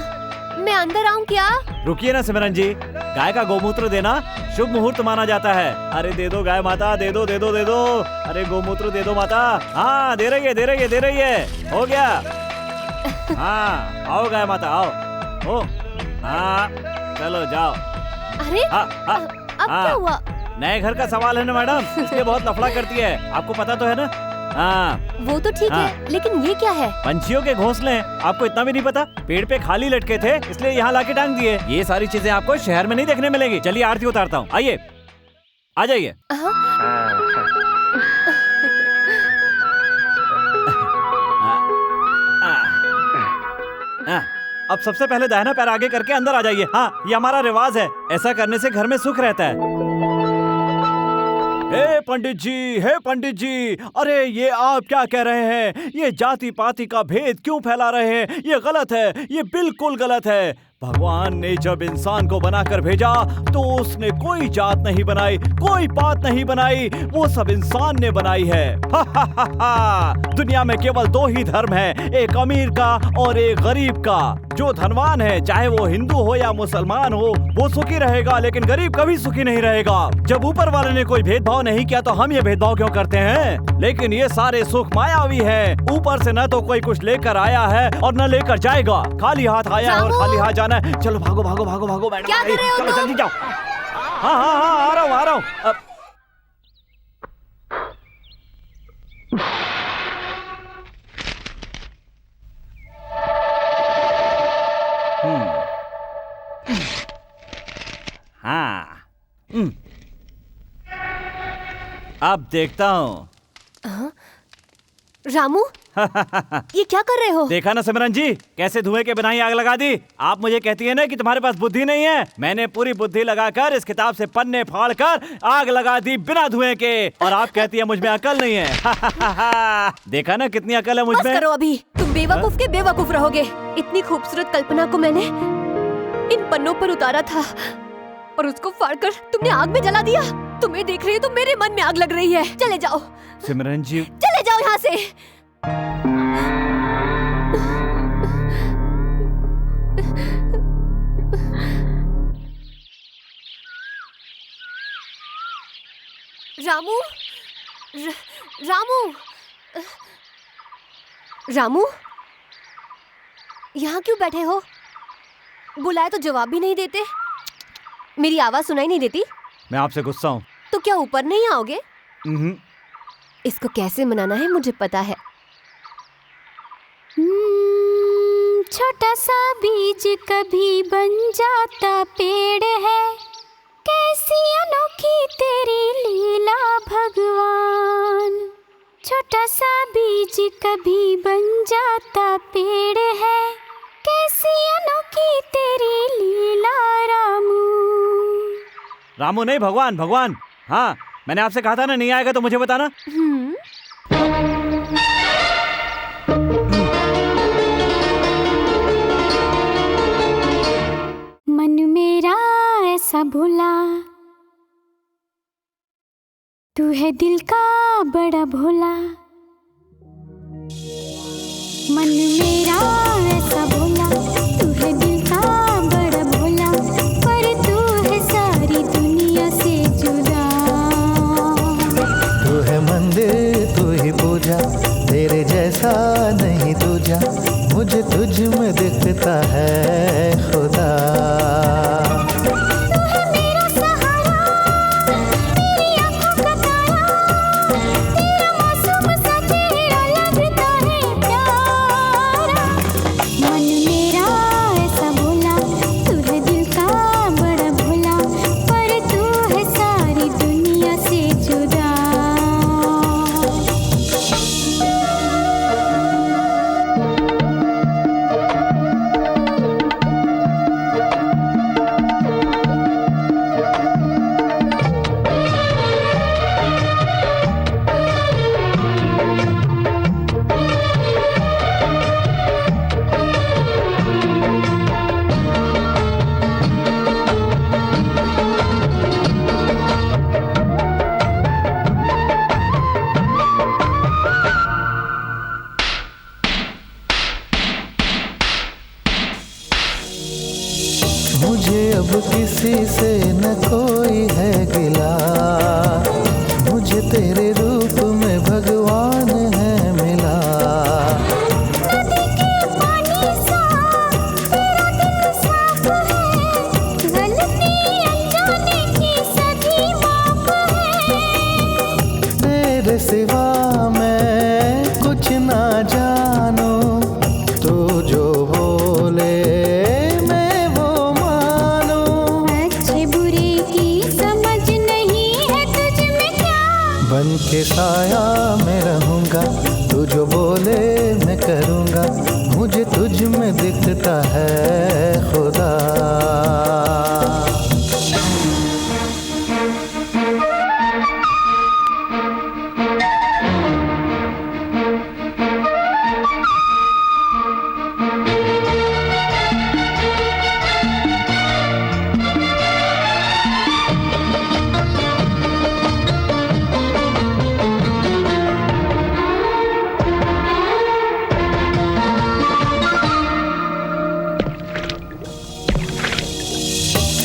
मैं अंदर आऊँ क्या? रुकिए ना सिमरन जी, गाय का गोमूत्र देना शुभ मुहूर्त माना जाता है। अरे दे दो गाय माता, दे दो दे दो दे दो। अरे गोमूत्र दे दो माता। हाँ, दे रही है दे रही है दे रही है। हो गया। हाँ, आओ गाय माता आओ। ओ, हाँ, चलो जाओ। अरे अब क्या हुआ? नए घर का सवाल है ना मैडम, इसलिए बहुत लफड़ा करती है। आपको पता तो है ना? हाँ, वो तो ठीक है, लेकिन ये क्या है? पंछियों के घोंसले हैं। आपको इतना भी नहीं पता? पेड़ पे खाली लटके थे इसलिए यहाँ लाके टांग दिए। ये सारी चीजें आपको शहर में नहीं देखने मिलेगी। चलिए आरती उतारता हूँ, आइए आ जाइए। अब सबसे पहले दाहिना पैर आगे करके अंदर आ जाइए। हाँ, ये हमारा रिवाज है। ऐसा करने से घर में सुख रहता है। हे पंडित जी, अरे ये आप क्या कह रहे हैं? ये जाति पाति का भेद क्यों फैला रहे हैं? ये गलत है, ये बिल्कुल गलत है। भगवान ने जब इंसान को बनाकर भेजा तो उसने कोई जात नहीं बनाई, कोई पात नहीं बनाई, वो सब इंसान ने बनाई है। हा हा हा हा। दुनिया में केवल दो ही धर्म है, एक अमीर का और एक गरीब का। जो धनवान है, चाहे वो हिंदू हो या मुसलमान हो, वो सुखी रहेगा, लेकिन गरीब कभी सुखी नहीं रहेगा। जब ऊपर वाले ने कोई भेदभाव नहीं किया तो हम ये भेदभाव क्यों करते हैं? लेकिन ये सारे सुख मायावी है। ऊपर से न तो कोई कुछ लेकर आया है और न लेकर जाएगा। खाली हाथ आया है और खाली हाथ जाना है। चलो भागो भागो भागो भागो मैडम, क्या कर रहे हो चलो तुम? जल्दी जाओ। हाँ हाँ हाँ, आ रहा हूँ। अब देखता हूँ। रामू ये क्या कर रहे हो? देखा ना सिमरन जी, कैसे धुएं के बिना ही आग लगा दी। आप मुझे कहती है ना कि तुम्हारे पास बुद्धि नहीं है। मैंने पूरी बुद्धि लगाकर इस किताब से पन्ने फाड़कर आग लगा दी बिना धुएं के, और आप कहती है मुझ में अकल नहीं है। देखा ना कितनी अकल है मुझ बस में। करो अभी, तुम बेवकूफ के बेवकूफ रहोगे। इतनी खूबसूरत कल्पना को मैंने इन पन्नों पर उतारा था और उसको फाड़कर तुमने आग में जला दिया। तुम्हें देख रही हो तो मेरे मन में आग लग रही है। चले जाओ सिमरन जी, चले जाओ यहाँ से। रामू, रामू, रामू, यहाँ क्यों बैठे हो? बुलाए तो जवाब भी नहीं देते। मेरी आवाज सुनाई नहीं देती? मैं आपसे गुस्सा हूँ। तो क्या ऊपर नहीं आओगे? इसको कैसे मनाना है मुझे पता है। छोटा सा बीज कभी बन जाता पेड़ है, कैसी अनोखी तेरी लीला भगवान। छोटा सा बीज कभी बन जाता पेड़ है, कैसी अनोखी तेरी लीला रामू। रामू नहीं, भगवान, भगवान। हाँ, मैंने आपसे कहा था ना, नहीं आएगा तो मुझे बताना। मन मेरा ऐसा भोला, तू है दिल का बड़ा भोला। मन मेरा ऐसा भोला, तू है दिल का बड़ा भोला, पर तू है सारी दुनिया से जुदा। तू है मंदिर, तू ही पूजा, तेरे जैसा नहीं दूजा, मुझे तुझ में दिखता है खुदा। मुझे अब किसी से न कोई है गिला, मुझे तेरे रूप में भगवान है मिला। नदी के पानी सा तेरा दिल साफ है, गलती अनजाने की सभी माफ है। तेरे सिवा मैं कुछ ना जानू, तू जो बोले बन के साया मैं रहूंगा, तू जो बोले मैं करूंगा, मुझे तुझ में दिखता है खुदा।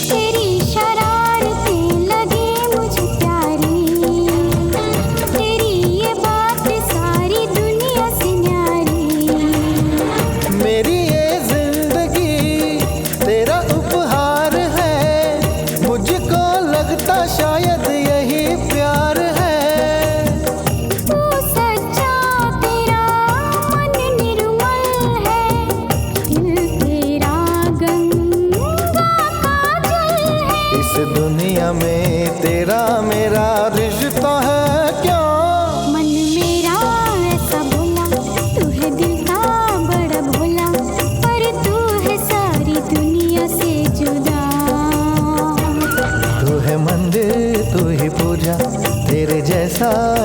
तेरे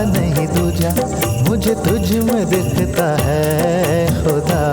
नहीं दूजा, मुझे तुझ में दिखता है खुदा।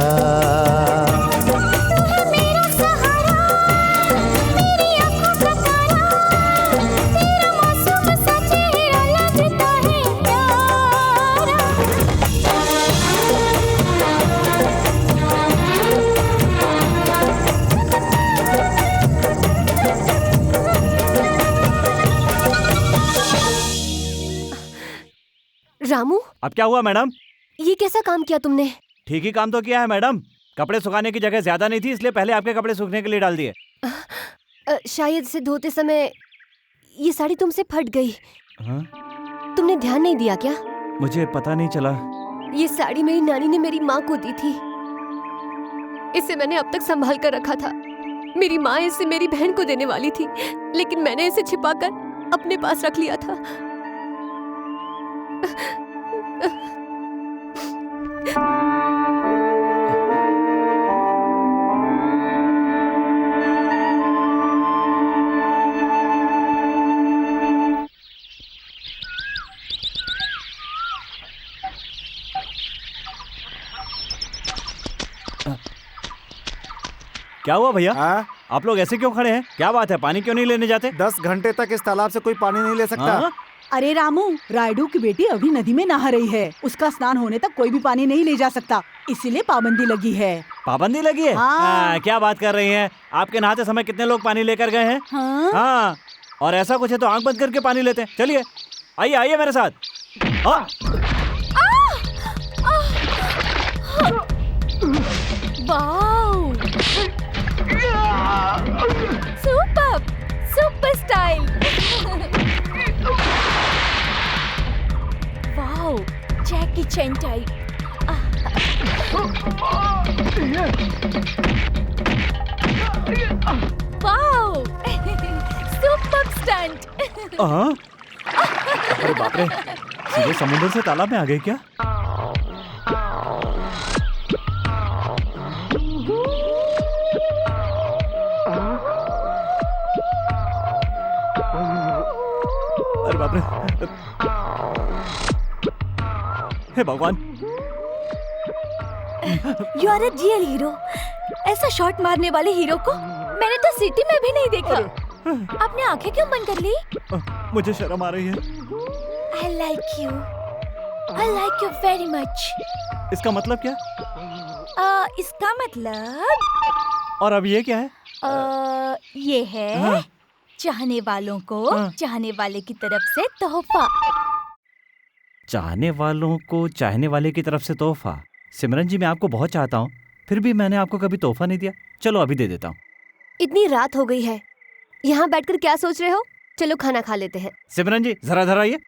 रामू, अब क्या हुआ मैडम? ये कैसा काम किया तुमने? ठीक ही काम तो किया है मैडम। कपड़े सुखाने की जगह ज्यादा नहीं थी, इसलिए पहले आपके कपड़े सूखने के लिए डाल दिए। शायद इसे धोते समय ये साड़ी तुमसे फट गई। हाँ? तुमने ध्यान नहीं दिया क्या? मुझे पता नहीं चला। ये साड़ी मेरी नानी ने मेरी माँ को दी थी। इसे मैंने अब तक संभाल कर रखा था। मेरी माँ इसे मेरी बहन को देने वाली थी, लेकिन मैंने इसे छिपाकर अपने पास रख लिया था। क्या हुआ भैया? आप लोग ऐसे क्यों खड़े हैं? क्या बात है? पानी क्यों नहीं लेने जाते? 10 घंटे तक इस तालाब से कोई पानी नहीं ले सकता। हाँ? अरे रामू, रायडू की बेटी अभी नदी में नहा रही है। उसका स्नान होने तक कोई भी पानी नहीं ले जा सकता, इसीलिए पाबंदी लगी है। पाबंदी लगी है? हाँ। क्या बात कर रही हैं? आपके नहाते समय कितने लोग पानी लेकर गए हैं? हाँ? हाँ, और ऐसा कुछ है तो आंख बंद करके पानी लेते हैं। चलिए आइए आइए मेरे साथ। हाँ। Wow, super super style. Wow, Jackie Chan type. Wow, super stunt. अरे बाप रे, सीधे समुद्र से तालाब में आ गए क्या? अरे बाप रे, हे भगवान। You are a real hero. ऐसा शॉट मारने वाले हीरो को मैंने तो सिटी में भी नहीं देखा। आपने आंखें क्यों बंद कर ली? मुझे शर्म आ रही है। I like you. I like you very much. इसका मतलब क्या? इसका मतलब। और अब ये क्या है? ये है हाँ। चाहने वालों को हाँ। चाहने वाले की तरफ से तोहफा। चाहने वालों को चाहने वाले की तरफ से तोहफा। सिमरन जी, मैं आपको बहुत चाहता हूँ, फिर भी मैंने आपको कभी तोहफा नहीं दिया। चलो अभी दे देता हूँ। इतनी रात हो गई है, यहाँ बैठकर क्या सोच रहे हो? चलो खाना खा लेते हैं। सिमरन जी जरा इधर आइए।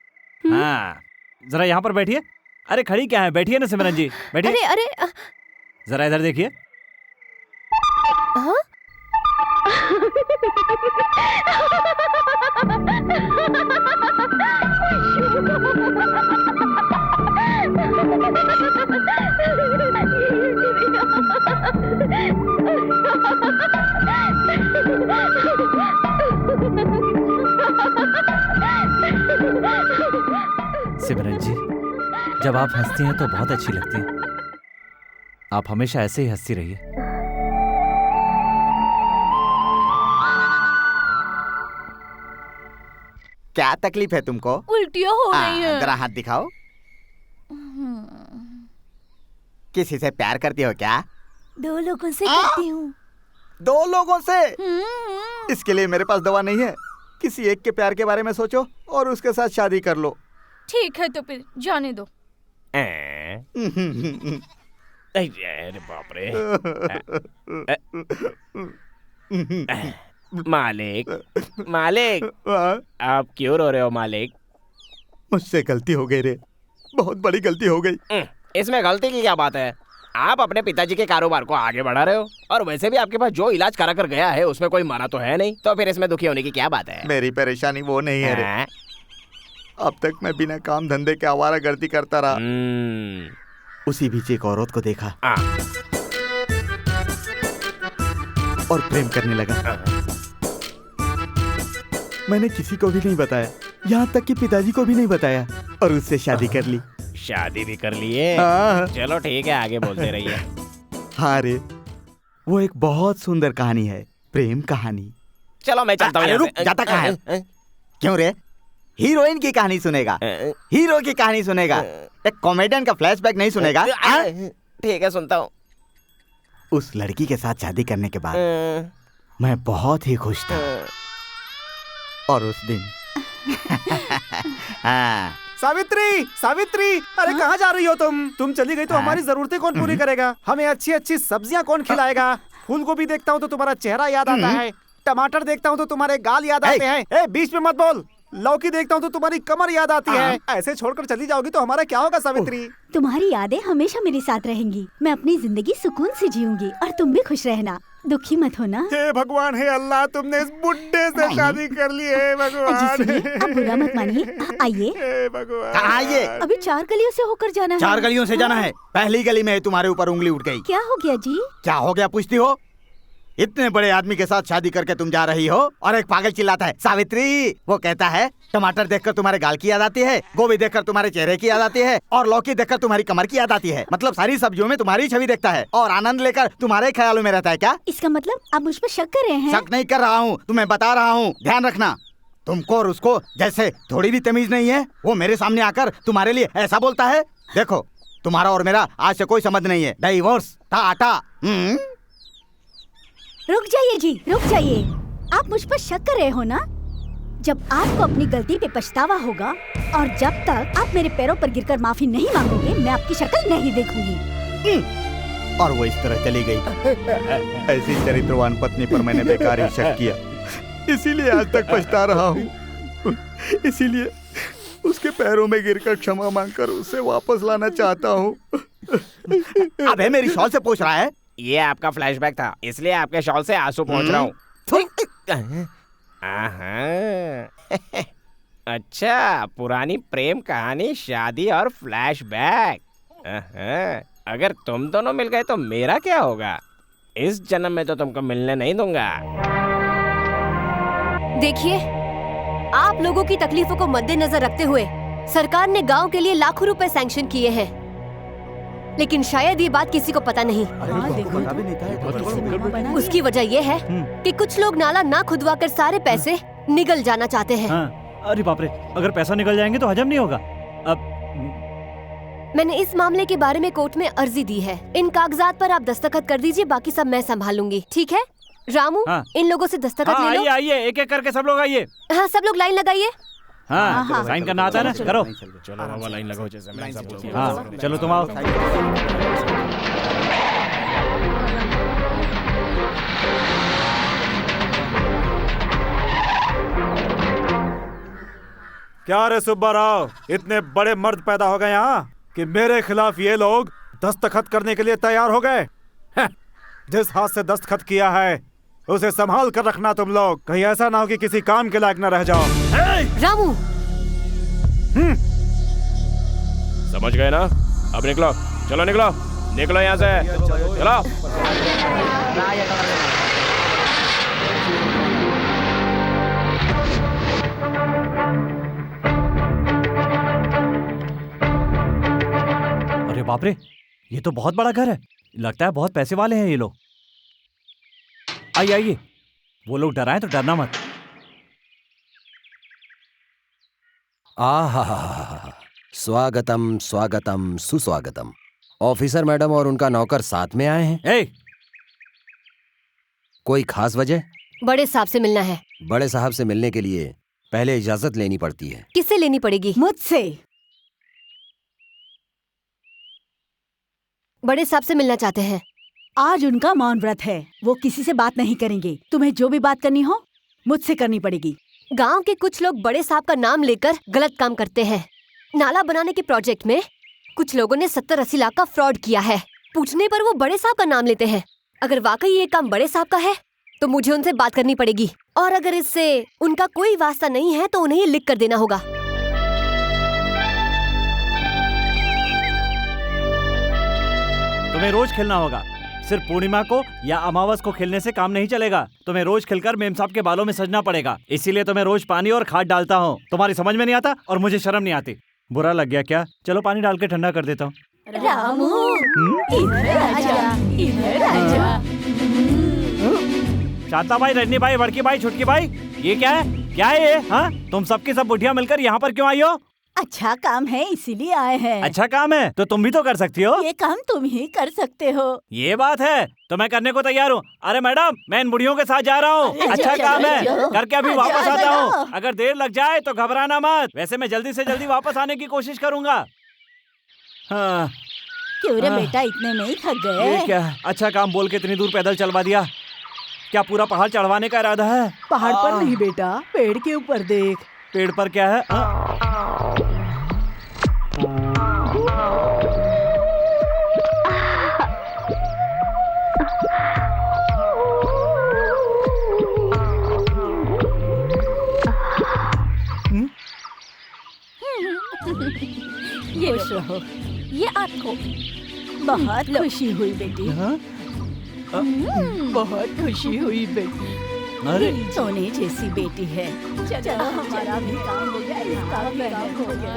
हाँ, जरा यहाँ पर बैठिए। अरे खड़ी क्या है? बैठिए ना सिमरन जी, बैठिए। अरे अरे जरा इधर देखिए। हाँ? सिमरन जी, जब आप हंसती हैं तो बहुत अच्छी लगती हैं। आप हमेशा ऐसे ही हंसती रहिए। क्या तकलीफ है तुमको? उल्टियाँ हो रही हैं। जरा हाथ दिखाओ। किसी से प्यार करती हो क्या? 2 लोगों से करती हूँ। 2 लोगों से? इसके लिए मेरे पास दवा नहीं है। किसी एक के प्यार के बारे में सोचो और उसके साथ शादी कर लो। ठीक है तो फिर जाने दो। अरे बाप रे। मालिक, मालिक, आप क्यों रो रहे हो मालिक? मुझसे गलती हो गई रे, बहुत बड़ी गलती हो गई। इसमें गलती की क्या बात है? आप अपने पिताजी के कारोबार को आगे बढ़ा रहे हो, और वैसे भी आपके पास जो इलाज करा कर गया है उसमें कोई मरा तो है नहीं, तो फिर इसमें दुखी होने की क्या बात है? मेरी परेशानी वो नहीं है रे। अब तक मैं बिना काम धंधे के आवारागर्दी करता रहा। उसी बीच एक औरत को देखा और प्रेम करने लगा। मैंने किसी को भी नहीं बताया, यहाँ तक कि पिताजी को भी नहीं बताया। और उससे शादी कर ली। शादी भी कर लिए? हाँ। चलो ठीक है, आगे बोलते रहिए। हाँ रे, वो एक बहुत सुंदर कहानी है, प्रेम कहानी। चलो मैं चलता हूँ। अरे रुक, जाता कहाँ है? क्यों रे? हीरोइन की कहानी सुनेगा, हीरो की कहानी सुनेगा, एक कॉमेडियन का फ्लैशबैक नहीं सुनेगा? ठीक है, सुनता हूँ। उस लड़की के साथ शादी करने के बाद मैं बहुत ही खुश था। और उस दिन हाँ। सावित्री, सावित्री, अरे कहाँ जा रही हो तुम चली गई तो हमारी जरूरतें कौन पूरी करेगा? हमें अच्छी अच्छी सब्जियां कौन खिलाएगा? फूल गोभी देखता हूँ तो तुम्हारा चेहरा याद आता है, टमाटर देखता हूँ तो तुम्हारे गाल याद आते हैं। ए, बीच में मत बोल। लौकी देखता हूँ तो तुम्हारी कमर याद आती है। ऐसे छोड़कर चली जाओगी तो हमारा क्या होगा सावित्री? तुम्हारी यादें हमेशा मेरे साथ रहेंगी। मैं अपनी जिंदगी सुकून से जीऊंगी और तुम भी खुश रहना, दुखी मत होना। हे भगवान, हे अल्लाह, तुमने इस बुड्ढे से शादी कर ली है भगवान। अब बुरा मत मानिए, आइए। हे भगवान। कहाँ ये? अभी 4 गलियों से होकर जाना है। 4 गलियों से जाना है? पहली गली में तुम्हारे ऊपर उंगली उठ गई। क्या हो गया जी? क्या हो गया पूछती हो? इतने बड़े आदमी के साथ शादी करके तुम जा रही हो और एक पागल चिल्लाता है सावित्री। वो कहता है टमाटर देखकर तुम्हारे गाल की याद आती है, गोभी देखकर तुम्हारे चेहरे की याद आती है और लौकी देखकर तुम्हारी कमर की याद आती है। मतलब सारी सब्जियों में तुम्हारी छवि देखता है और आनंद लेकर तुम्हारे ख्यालों में रहता है। क्या इसका मतलब आप मुझ पर शक कर रहे हैं? शक नहीं कर रहा हूँ, तुम्हें बता रहा हूँ। ध्यान रखना, तुमको और उसको जैसे थोड़ी भी तमीज नहीं है। वो मेरे सामने आकर तुम्हारे लिए ऐसा बोलता है। देखो, तुम्हारा और मेरा आज से कोई संबंध नहीं है, डाइवोर्स, टाटा। रुक जाइए जी, रुक जाइए। आप मुझ पर शक कर रहे हो ना? जब आपको अपनी गलती पे पछतावा होगा और जब तक आप मेरे पैरों पर गिरकर माफी नहीं मांगोगे, मैं आपकी शक्ल नहीं देखूंगी। और वो इस तरह चली गई। ऐसी चरित्रवान पत्नी पर मैंने बेकार ही शक किया, इसीलिए आज तक पछता रहा हूँ। इसीलिए उसके पैरों में गिरकर क्षमा मांगकर उसे वापस लाना चाहता हूँ। अबे मेरी शॉल से पूछ रहा है? ये आपका फ्लैशबैक था, इसलिए आपके शॉल से आंसू पहुंच रहा हूँ। अच्छा, पुरानी प्रेम कहानी, शादी और फ्लैशबैक। अगर तुम दोनों मिल गए तो मेरा क्या होगा? इस जन्म में तो तुमको मिलने नहीं दूंगा। देखिए, आप लोगों की तकलीफों को मद्देनजर रखते हुए सरकार ने गांव के लिए लाखों रुपए सैंक्शन किए हैं, लेकिन शायद ये बात किसी को पता नहीं। उसकी वजह ये है कि कुछ लोग नाला ना खुदवा कर सारे पैसे निगल जाना चाहते हैं। अरे बाप रे, अगर पैसा निकल जाएंगे तो हजम नहीं होगा। अब मैंने इस मामले के बारे में कोर्ट में अर्जी दी है। इन कागजात पर आप दस्तखत कर दीजिए, बाकी सब मैं संभालूंगी। ठीक है रामू? इन लोगों से दस्तखत ले लो। आइए आइए, एक एक करके सब लोग आइए। हाँ, सब लोग लाइन लगाइए। हाँ, साइन करना आता है ना? करो। चलो मामा, लाइन लगाओ जैसे मैं सब बोलती हूँ। हाँ, चलो तुम आओ। क्या रे सुब्बा राव, इतने बड़े मर्द पैदा हो गए यहाँ कि मेरे खिलाफ ये लोग दस्तखत करने के लिए तैयार हो गए। जिस हाथ से दस्तखत किया है उसे संभाल कर रखना तुम लोग, कहीं ऐसा ना हो कि किसी काम के लायक न रह जाओ। रामू, समझ गए ना? अब निकलो, चलो निकलो, निकलो यहाँ से, चलो। अरे बाप रे, ये तो बहुत बड़ा घर है। लगता है बहुत पैसे वाले हैं ये लोग। आइए आइए, वो लोग डराएं तो डरना मत। आहा, स्वागतम स्वागतम सुस्वागतम। ऑफिसर मैडम और उनका नौकर साथ में आए हैं। कोई खास वजह? बड़े साहब से मिलना है। बड़े साहब से मिलने के लिए पहले इजाजत लेनी पड़ती है। किससे लेनी पड़ेगी? मुझसे। बड़े साहब से मिलना चाहते हैं। आज उनका मौन व्रत है, वो किसी से बात नहीं करेंगे। तुम्हें जो भी बात करनी हो मुझसे करनी पड़ेगी। गांव के कुछ लोग बड़े साहब का नाम लेकर गलत काम करते हैं। नाला बनाने के प्रोजेक्ट में कुछ लोगों ने 70-80 लाख का फ्रॉड किया है। पूछने पर वो बड़े साहब का नाम लेते हैं। अगर वाकई ये काम बड़े साहब का है तो मुझे उनसे बात करनी पड़ेगी, और अगर इससे उनका कोई वास्ता नहीं है तो उन्हें ये लिख कर देना होगा। तुम्हें रोज खेलना होगा, सिर्फ पूर्णिमा को या अमावस को खेलने से काम नहीं चलेगा। तुम्हें रोज खेलकर मेम साहब के बालों में सजना पड़ेगा। इसीलिए तुम्हें रोज पानी और खाद डालता हूँ। तुम्हारी समझ में नहीं आता और मुझे शर्म नहीं आती। बुरा लग गया क्या? चलो पानी डाल के ठंडा कर देता हूँ। रामू, इधर आजा, इधर आजा। शांता भाई, रजनी भाई, बड़की भाई, छुटकी भाई, ये क्या है? क्या है ये? हाँ, तुम सबकी सब बुढ़िया मिलकर यहाँ पर क्यों आई हो? अच्छा काम है इसीलिए आए हैं। अच्छा काम है तो तुम भी तो कर सकती हो। ये काम तुम ही कर सकते हो। ये बात है तो मैं करने को तैयार हूँ। अरे मैडम, मैं इन बुढ़ियों के साथ जा रहा हूँ। अच्छा काम है, करके अभी वापस आता हूँ। अगर देर लग जाए तो घबराना मत। वैसे मैं जल्दी से जल्दी वापस आने की कोशिश करूँगा। हाँ, क्यों रे बेटा, इतने में ही थक ये गए? क्या? अच्छा काम बोल के इतनी दूर पैदल चलवा दिया। क्या पूरा पहाड़ चढ़वाने का इरादा है? पहाड़ पर नहीं बेटा, पेड़ के ऊपर देख। पेड़ पर क्या है? ये रहो, ये आपको। बहुत खुशी हुई बेटी। बहुत खुशी हुई बेटी। अरे सोने जैसी बेटी है। चलो हमारा भी काम हो गया, इसका भी काम हो गया।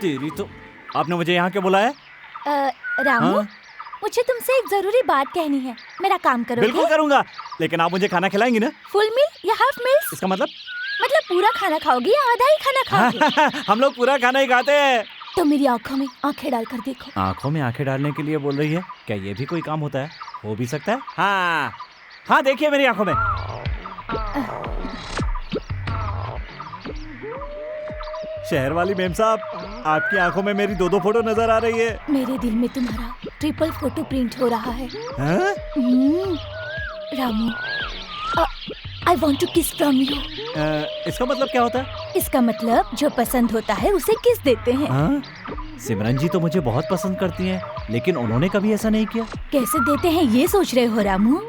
तेरी तो। आपने मुझे यहाँ क्यों बुलाया? रामू, हाँ? मुझे तुमसे एक जरूरी बात कहनी है। मेरा काम करोगे? बिल्कुल करूँगा, लेकिन आप मुझे खाना खिलाएंगी ना? फुल मील या हाफ मील? इसका मतलब पूरा खाना खाओगी या आधा ही खाना खाओगे? हम लोग पूरा खाना ही खाते हैं। तो मेरी आंखों में आंखें डालकर देखो। आंखों में आंखें डालने के लिए बोल रही है? क्या ये भी कोई काम होता है? हो भी सकता है। हाँ हाँ, देखिए मेरी आंखों में। शहर वाली मेम साहब, आपकी आंखों में मेरी दो फोटो नजर आ रही है। मेरे दिल में तुम्हारा ट्रिपल फोटो प्रिंट हो रहा है। हाँ? Ramu, I want to kiss from you। इसका मतलब क्या होता है? इसका मतलब जो पसंद होता है उसे किस देते हैं। हाँ? सिमरन जी तो मुझे बहुत पसंद करती हैं, लेकिन उन्होंने कभी ऐसा नहीं किया। कैसे देते हैं ये सोच रहे हो रामू?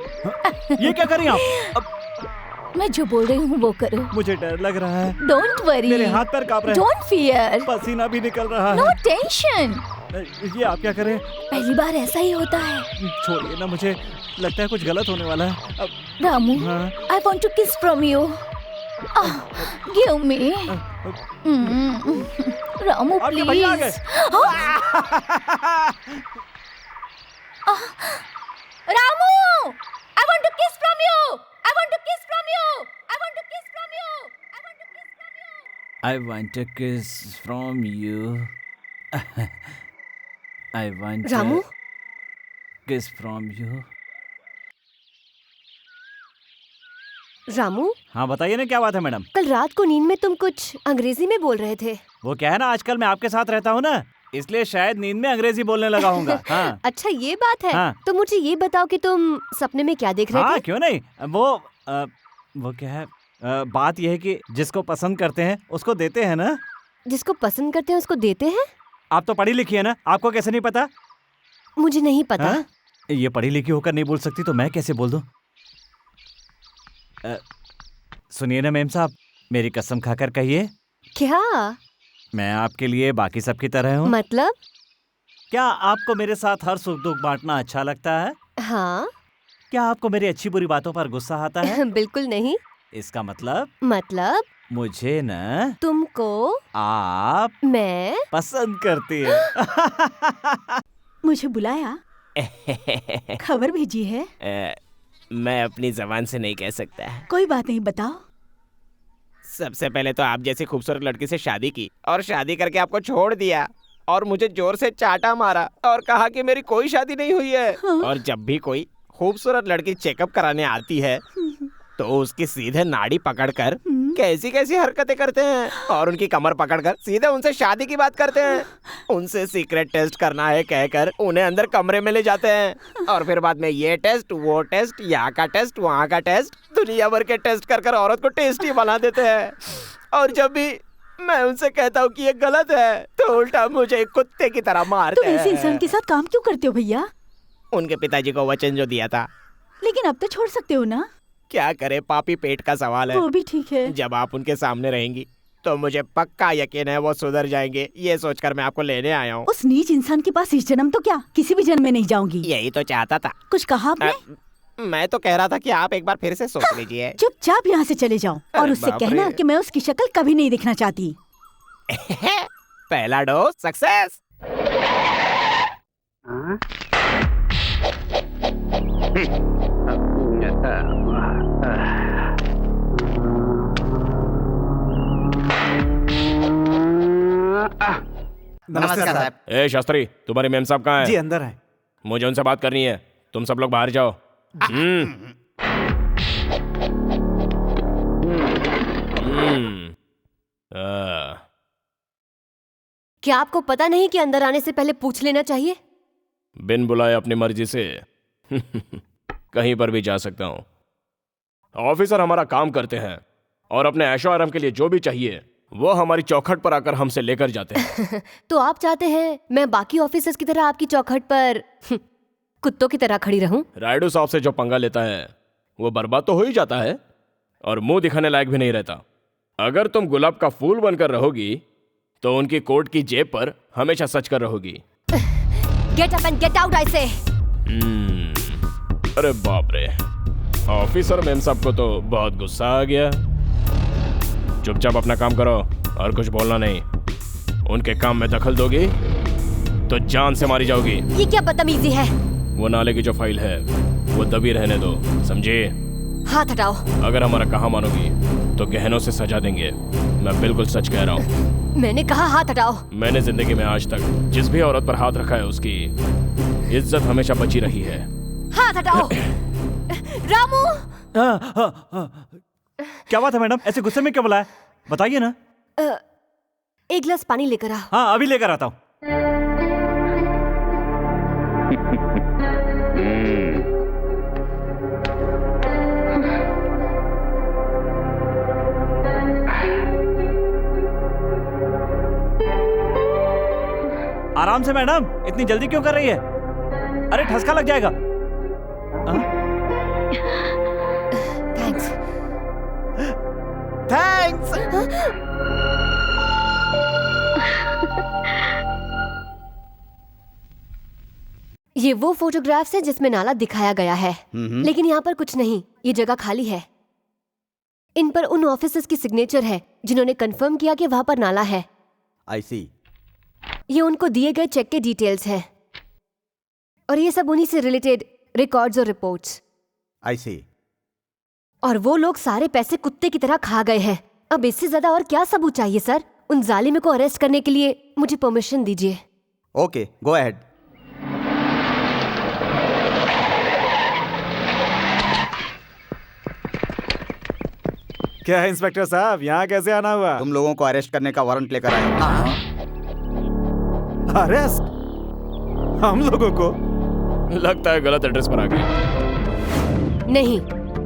ये क्या करें आप? मैं जो बोल रही हूँ वो करो। मुझे डर लग रहा है। डोंट वरी, मेरे हाथ पैर कांप रहे हैं। डोंट फियर, पसीना भी निकल रहा है। No tension. ये आप क्या करें? पहली बार ऐसा ही होता है। छोड़िए ना, मुझे लगता है कुछ गलत होने वाला है। Ramu, I want to kiss from you। Give me। Ramu please. Ramu, I want to kiss from you। I want to kiss from you। I want to kiss from you। I want to kiss from you। I want to kiss from you। I want Ramu? to kiss from you। Ramu, हाँ बताइए ना, क्या बात है मैडम? कल रात को नींद में तुम कुछ अंग्रेजी में बोल रहे थे। वो क्या है ना, आजकल मैं आपके साथ रहता हूँ ना, इसलिए शायद नींद में अंग्रेजी बोलने लगा हूँगा। हाँ। अच्छा ये बात है। हाँ। तो मुझे ये बताओ कि तुम सपने में क्या देख रहे हाँ थे? क्यों नहीं, वो क्या है, बात यह है कि जिसको पसंद करते हैं उसको देते हैं ना। जिसको पसंद करते हैं उसको देते हैं? आप तो पढ़ी लिखी है ना, आपको कैसे नहीं पता? मुझे नहीं पता। हाँ? ये पढ़ी लिखी होकर नहीं बोल सकती तो मैं कैसे बोल दूं? सुनिए ना मेम साहब, मेरी कसम खाकर कहिए। क्या? मैं आपके लिए बाकी सबकी तरह हूँ। मतलब? क्या आपको मेरे साथ हर सुख दुख बांटना अच्छा लगता है? हाँ। क्या आपको मेरी अच्छी बुरी बातों पर गुस्सा आता है? बिल्कुल नहीं। इसका मतलब? मतलब मुझे न तुमको आप मैं पसंद करती है। मुझे बुलाया? खबर भेजी है? मैं अपनी जबान से नहीं कह सकता। कोई बात नहीं, बताओ। सबसे पहले तो आप जैसी खूबसूरत लड़की से शादी की और शादी करके आपको छोड़ दिया और मुझे जोर से चाटा मारा और कहा कि मेरी कोई शादी नहीं हुई है। हाँ? और जब भी कोई खूबसूरत लड़की चेकअप कराने आती है तो उसकी सीधे नाड़ी पकड़कर कैसी कैसी हरकतें करते हैं और उनकी कमर पकड़कर सीधे उनसे शादी की बात करते हैं। उनसे सीक्रेट टेस्ट करना है कहकर उन्हें अंदर कमरे में ले जाते हैं और फिर बाद में ये टेस्ट, वो टेस्ट, यहाँ का टेस्ट, वहाँ का टेस्ट, दुनिया भर के टेस्ट कर कर औरत को टेस्टी बना देते हैं। और जब भी मैं उनसे कहता हूँ कि ये गलत है तो उल्टा मुझे कुत्ते की तरह मारते हैं। तुम ऐसे इंसान के साथ काम क्यों करते हो भैया? उनके पिताजी को वचन जो दिया था। लेकिन अब तो छोड़ सकते हो ना? क्या करे, पापी पेट का सवाल है। वो भी ठीक है। जब आप उनके सामने रहेंगी तो मुझे पक्का यकीन है वो सुधर जाएंगे। ये सोचकर मैं आपको लेने आया हूँ। उस नीच इंसान के पास इस जन्म तो क्या, किसी भी जन्म में नहीं जाऊंगी। यही तो चाहता था। कुछ कहा आपने? मैं तो कह रहा था कि आप एक बार फिर से सोच लीजिए। चुपचाप यहाँ से चले जाओ और उससे कहना कि मैं उसकी शक्ल कभी नहीं देखना चाहती। पहला डोज सक्सेस। नमस्ते साहब। ए शास्त्री, तुम्हारी मेम साहब कहाँ है? जी अंदर है। मुझे उनसे बात करनी है। तुम सब लोग बाहर जाओ। क्या आपको पता नहीं कि अंदर आने से पहले पूछ लेना चाहिए? बिन बुलाए अपनी मर्जी से कहीं पर भी जा सकता हूँ। ऑफिसर हमारा काम करते हैं और अपने ऐशो आराम के लिए जो भी चाहिए वो हमारी चौखट पर आकर हमसे लेकर जाते हैं। तो आप चाहते हैं मैं बाकी ऑफिसर्स की तरह आपकी चौखट पर कुत्तों की तरह खड़ी रहूं? रायडू साहब से जो पंगा लेता है वो बर्बाद तो हो ही जाता है और मुंह दिखाने लायक भी नहीं रहता। अगर तुम गुलाब का फूल बनकर रहोगी तो उनकी कोट की जेब पर हमेशा सच कर रहोगी। Get up and get out I से। अरे बाप रे, ऑफिसर मेम साहब को तो बहुत गुस्सा आ गया। चुपचाप अपना काम करो और कुछ बोलना नहीं। उनके काम में दखल दोगी तो जान से मारी जाओगी। ये क्या बदतमीजी है? वो नाले की जो फाइल है वो दबी रहने दो, समझे? हाथ हटाओ। अगर हमारा कहा मानोगी तो गहनों से सजा देंगे। मैं बिल्कुल सच कह रहा हूँ। मैंने कहा हाथ हटाओ। मैंने जिंदगी में आज तक जिस भी औरत पर हाथ रखा है उसकी इज्जत हमेशा बची रही है। हाथ हटाओ। रामू। क्या बात है मैडम, ऐसे गुस्से में क्यों बुलाया? बताइए ना। एक गिलास पानी लेकर आ। हाँ अभी लेकर आता हूँ। आराम से मैडम, इतनी जल्दी क्यों कर रही है? अरे ठसका लग जाएगा। थैंक्स। थैंक्स। ये वो फोटोग्राफ्स है जिसमें नाला दिखाया गया है, लेकिन यहाँ पर कुछ नहीं, ये जगह खाली है। इन पर उन ऑफिसर्स की सिग्नेचर है जिन्होंने कंफर्म किया कि वहां पर नाला है। आई सी। ये उनको दिए गए चेक के डिटेल्स हैं और ये सब उन्हीं से रिलेटेड रिकॉर्ड्स और रिपोर्ट्स। आई सी। और वो लोग सारे पैसे कुत्ते की तरह खा गए हैं। अब इससे ज्यादा और क्या सबूत चाहिए सर? उन जालिम को अरेस्ट करने के लिए मुझे परमिशन दीजिए। Okay, go ahead. क्या है इंस्पेक्टर साहब, यहाँ कैसे आना हुआ? तुम लोगों को अरेस्ट करने का वारंट लेकर आया हूँ। अरेस्ट? हम लोगों को? लगता है गलत एड्रेस पर आ गए। नहीं,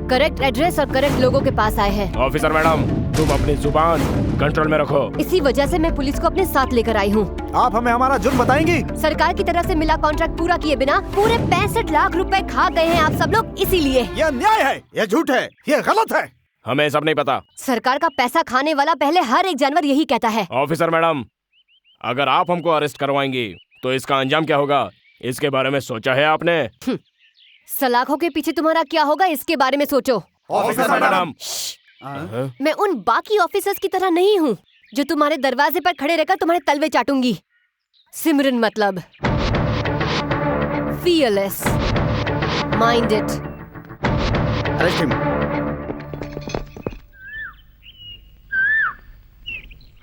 करेक्ट एड्रेस और करेक्ट लोगों के पास आए हैं। ऑफिसर मैडम, तुम अपनी जुबान कंट्रोल में रखो। इसी वजह से मैं पुलिस को अपने साथ लेकर आई हूँ। आप हमें हमारा जुर्म बताएंगी? सरकार की तरफ से मिला कॉन्ट्रैक्ट पूरा किए बिना पूरे 65 लाख रुपए खा गए हैं आप सब लोग, इसीलिए। यह अन्याय है, यह झूठ है, यह गलत है। हमें सब नहीं पता। सरकार का पैसा खाने वाला पहले हर एक जानवर यही कहता है। ऑफिसर मैडम, अगर आप हमको अरेस्ट करवाएंगी तो इसका अंजाम क्या होगा, इसके बारे में सोचा है आपने? सलाखों के पीछे तुम्हारा क्या होगा, इसके बारे में सोचो। ऑफिसर मैडम, मैं उन बाकी ऑफिसर्स की तरह नहीं हूँ जो तुम्हारे दरवाजे पर खड़े रहकर तुम्हारे तलवे चाटूंगी। सिमरन मतलब fearless, minded। Arrest him.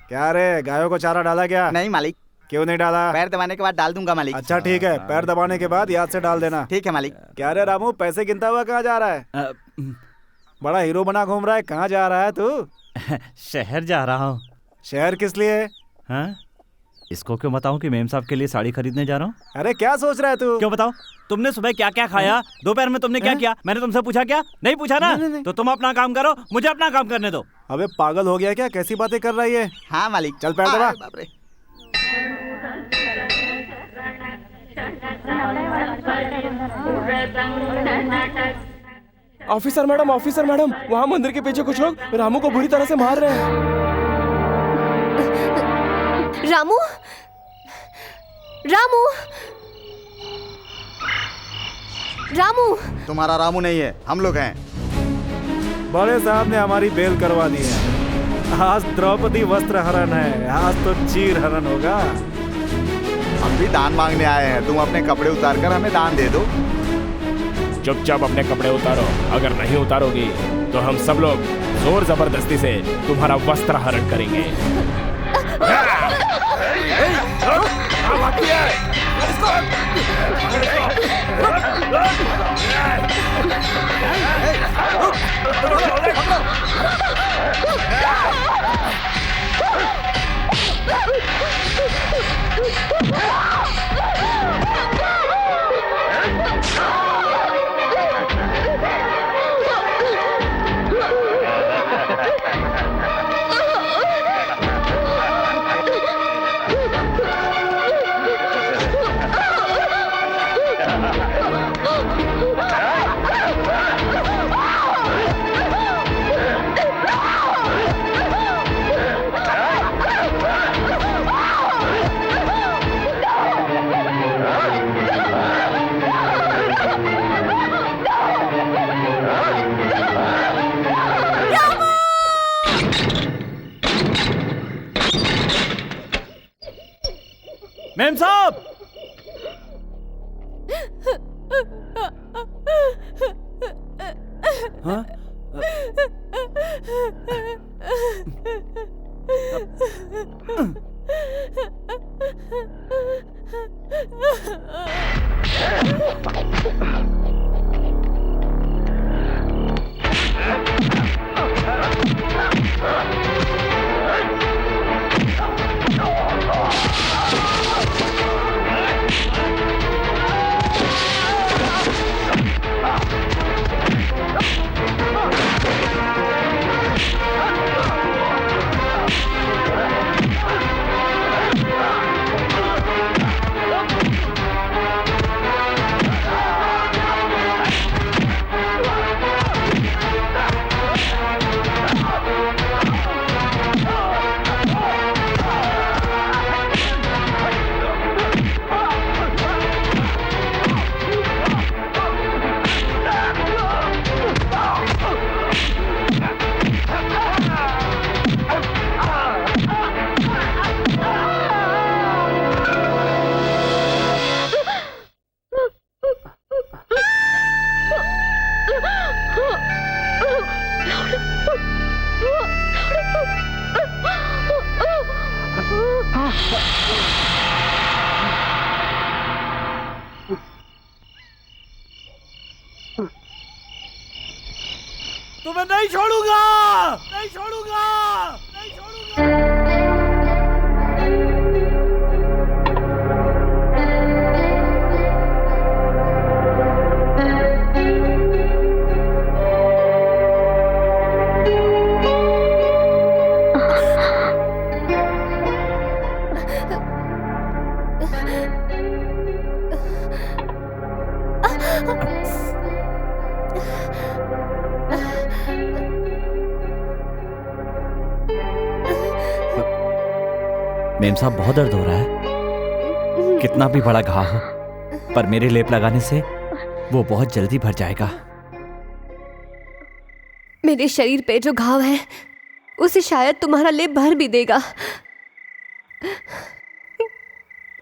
क्या रे, गायों को चारा डाला क्या? नहीं मालिक। क्यों नहीं डाला? पैर दबाने के बाद डाल दूंगा मालिक। अच्छा ठीक है, पैर दबाने के बाद याद से डाल देना। ठीक है मालिक। क्या रे रामू, पैसे गिनता हुआ कहाँ जा रहा है? बड़ा हीरो बना घूम रहा है, कहाँ जा रहा है तू? शहर जा रहा हूँ। शहर किस लिए? हाँ? इसको क्यों बताऊं कि मेम साहब के लिए साड़ी खरीदने जा रहा हूँ? अरे क्या सोच रहा है तू? क्यों बताओ? तुमने सुबह क्या क्या खाया? दोपहर में तुमने क्या किया? मैंने तुमसे पूछा क्या? नहीं पूछा ना? नहीं। तो तुम अपना काम करो, मुझे अपना काम करने दो। अबे पागल हो गया क्या? कैसी बातें कर रही है? हाँ मालिक। चल पैर दबा। बाप रे। ऑफिसर मैडम, वहाँ मंदिर के पीछे कुछ लोग रामू को बुरी तरह से मार रहे हैं। रामू, रामू, रामू। तुम्हारा रामू नहीं है, हम लोग हैं। बड़े साहब ने हमारी बेल करवा दी है। आज द्रौपदी वस्त्र हरण है, आज तो चीर हरण होगा। हम भी दान मांगने आए हैं, तुम अपने कपड़े उतार कर हमें दान दे दो। चुपचाप अपने कपड़े उतारो, अगर नहीं उतारोगी तो हम सब लोग जोर जबरदस्ती से तुम्हारा वस्त्र हरण करेंगे। मेम साहब, हाँ? तुम्हें नहीं छोड़ूंगा, नहीं छोड़ूंगा, नहीं छोड़ूंगा। मेम साहब, बहुत दर्द हो रहा है। कितना भी बड़ा घाव हो, पर मेरे लेप लगाने से वो बहुत जल्दी भर जाएगा। मेरे शरीर पे जो घाव है उसे शायद तुम्हारा लेप भर भी देगा,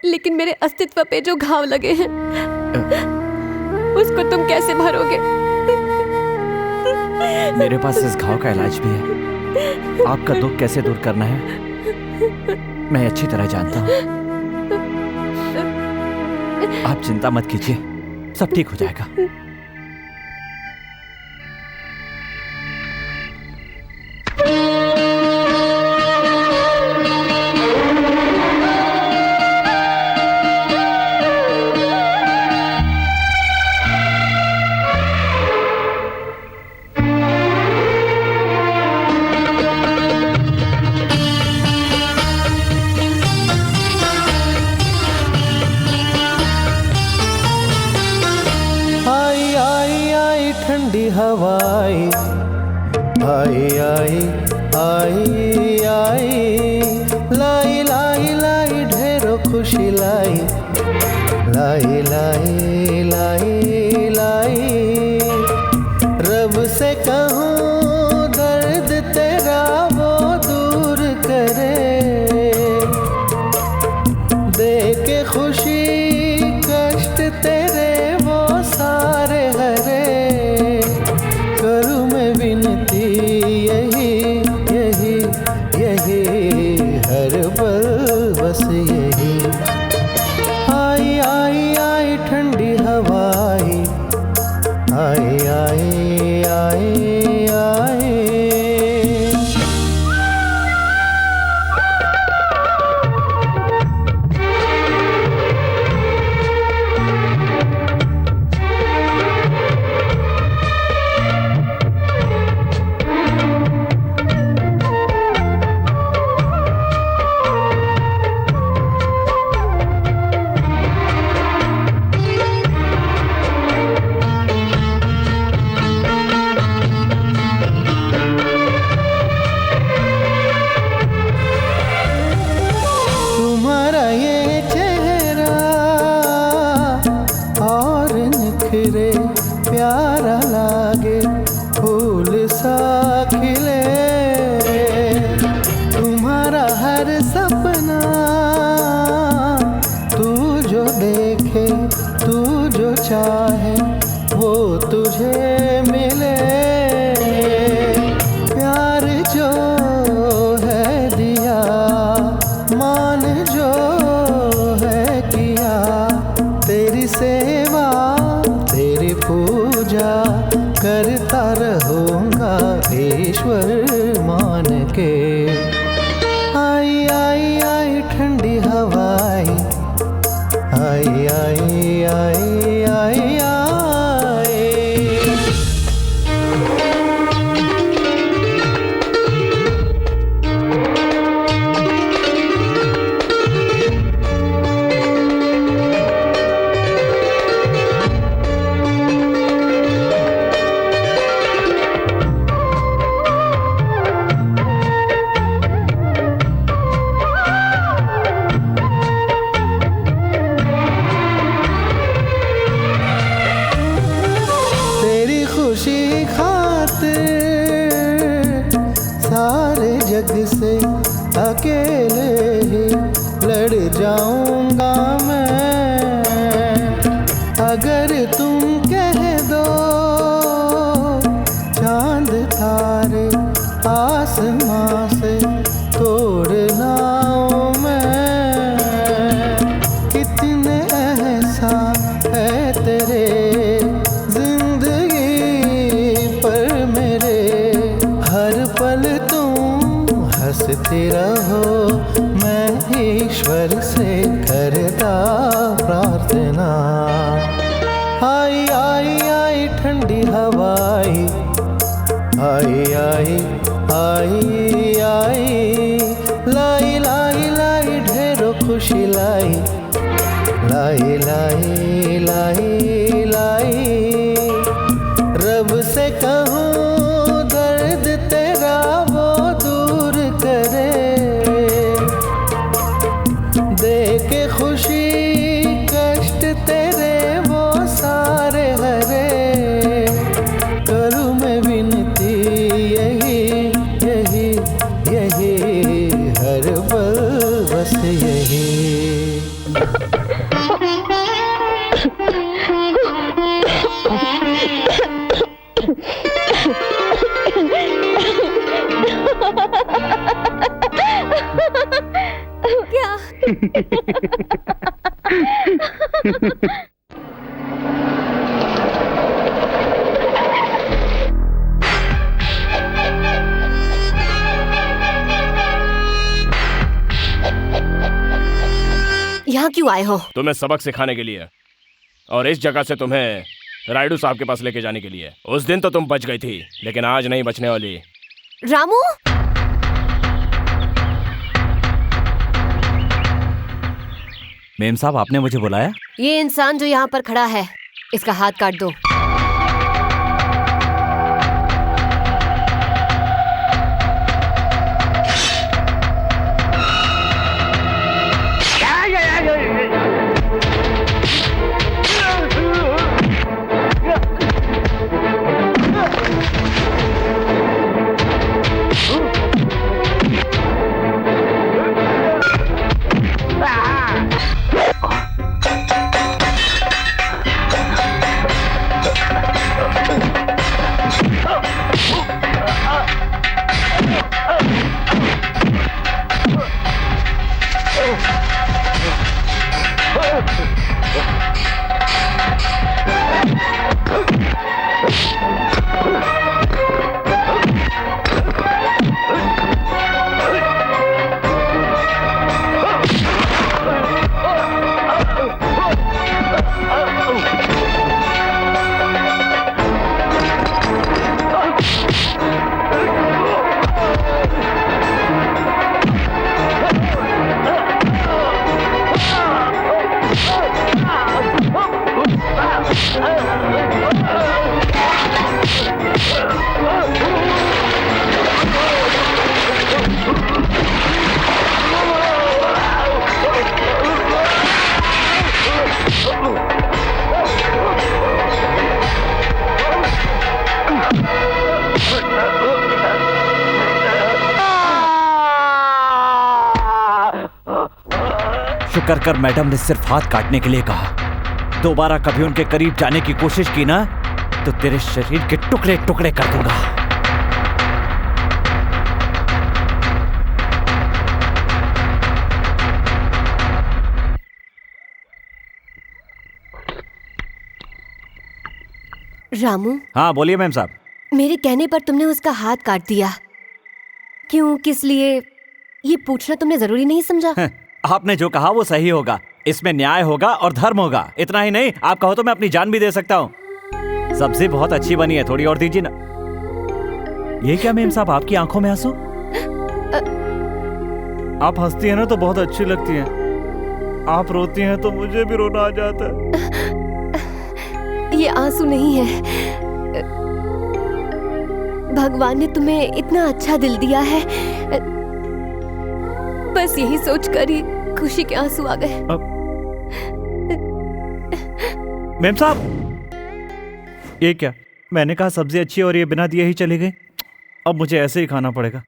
लेकिन मेरे अस्तित्व पे जो घाव लगे हैं उसको तुम कैसे भरोगे? मेरे पास इस घाव का इलाज भी है। आपका दुख कैसे दूर करना है मैं अच्छी तरह जानता हूँ। आप चिंता मत कीजिए, सब ठीक हो जाएगा। हवाई आई आई आई आई लाई लाई लाई ढेरों खुशी लाई लाई लाई लाई लाई। रब से कहूँ दर्द तेरा वो दूर खुशी कष्ट तेरे वो सारे हरे, करूँ मैं विनती यही यही यही हर पल बस यही। आई आई आई ठंडी हवाई, आई आई आई आई। तुम्हारा ये चेहरा और निखरे प्यारा लागे, फूल सा खिले। तुम्हारा हर सपना तू जो देखे, तू जो चाहे वो तुझे मिले। प्यार जो है दिया, मान जो है किया, तेरी सेवा तेरी पूजा करता रहूँगा ईश्वर मान के। आई आई आई ठंडी हवाई, आई आई आई आई आई। तेरी खुशी खातिर सारे जग से अकेले ही लड़ जाऊंगा मैं। अगर तुम कह दो चांद तारे आसमां से तोड़ लाऊं मैं। कितने एहसान है तेरे जिंदगी पर मेरे, हर पल तुम हंसते रहो। मैं ईश्वर से करता प्रार्थना। आई आई आई ठंडी हवाई, आई आई आई आई। लाई लाई लाई ढेरों खुशी लाई, लाई लाई लाई लाई। रब से कहूँ दर्द तेरा वो दूर करे, दे के खुशी कष्ट तेरे वो सारे हरे। करूँ मैं विनती यही यही यही हर पल बस यही। क्या? यहाँ क्यों आए हो? तुम्हें सबक सिखाने के लिए, और इस जगह से तुम्हें रायडू साहब के पास लेके जाने के लिए। उस दिन तो तुम बच गई थी, लेकिन आज नहीं बचने वाली। रामू, मेम साहब आपने मुझे बुलाया? ये इंसान जो यहाँ पर खड़ा है, इसका हाथ काट दो। कर कर मैडम ने सिर्फ हाथ काटने के लिए कहा। दोबारा कभी उनके करीब जाने की कोशिश की ना तो तेरे शरीर के टुकड़े टुकड़े कर दूंगा। रामू। हाँ बोलिए मैम साहब। मेरे कहने पर तुमने उसका हाथ काट दिया, क्यों, किस लिए, ये पूछना तुमने जरूरी नहीं समझा? आपने जो कहा वो सही होगा, इसमें न्याय होगा और धर्म होगा। इतना ही नहीं, आप कहो तो मैं अपनी जान भी दे सकता हूँ। सब्जी बहुत अच्छी बनी है, थोड़ी और दीजिए ना। ये क्या मैम साहब, आपकी आंखों में आंसू? आप हंसती हैं ना तो बहुत अच्छी लगती हैं, आप रोती हैं तो मुझे भी रोना आ जाता है। ये आंसू नहीं है, भगवान ने तुम्हें इतना अच्छा दिल दिया है, बस यही सोचकर ही खुशी के आंसू आ गए। मैम साहब, ये क्या, मैंने कहा सब्जी अच्छी है और ये बिना दिए ही चली गई। अब मुझे ऐसे ही खाना पड़ेगा।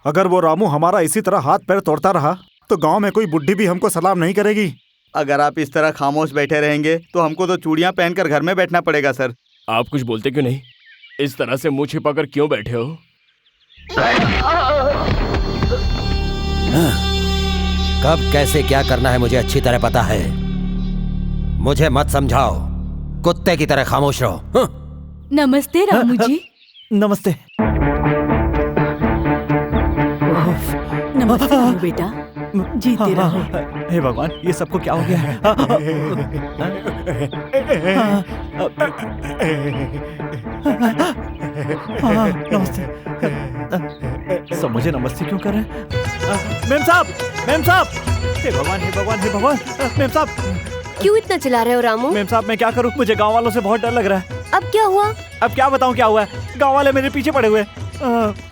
अगर वो रामू हमारा इसी तरह हाथ पैर तोड़ता रहा तो गांव में कोई बुढ़ी भी हमको सलाम नहीं करेगी। अगर आप इस तरह खामोश बैठे रहेंगे तो हमको तो चूड़ियां पहनकर घर में बैठना पड़ेगा सर। आप कुछ बोलते क्यों नहीं? इस तरह से मुंह छिपाकर क्यों बैठे हो? कब कैसे क्या करना है मुझे अच्छी तरह पता है। मुझे मत समझाओ, कुत्ते की तरह खामोश रहो। नमस्ते रामू जी। नमस्ते। नमस्ते रामू बेटा, जीते रहो। हे भगवान, ये सबको क्या हो गया है? नमस्ते। सब मुझे नमस्ते क्यों कर रहे हैं? मैम साहब, मैम साहब, हे भगवान, हे भगवान, हे भगवान। मैम साहब, क्यों इतना चिल्ला रहे हो रामू? मैम साहब मैं क्या करूं, मुझे गांव वालों से बहुत डर लग रहा है। अब क्या हुआ? अब क्या बताऊं क्या हुआ है, गांव वाले मेरे पीछे पड़े हुए।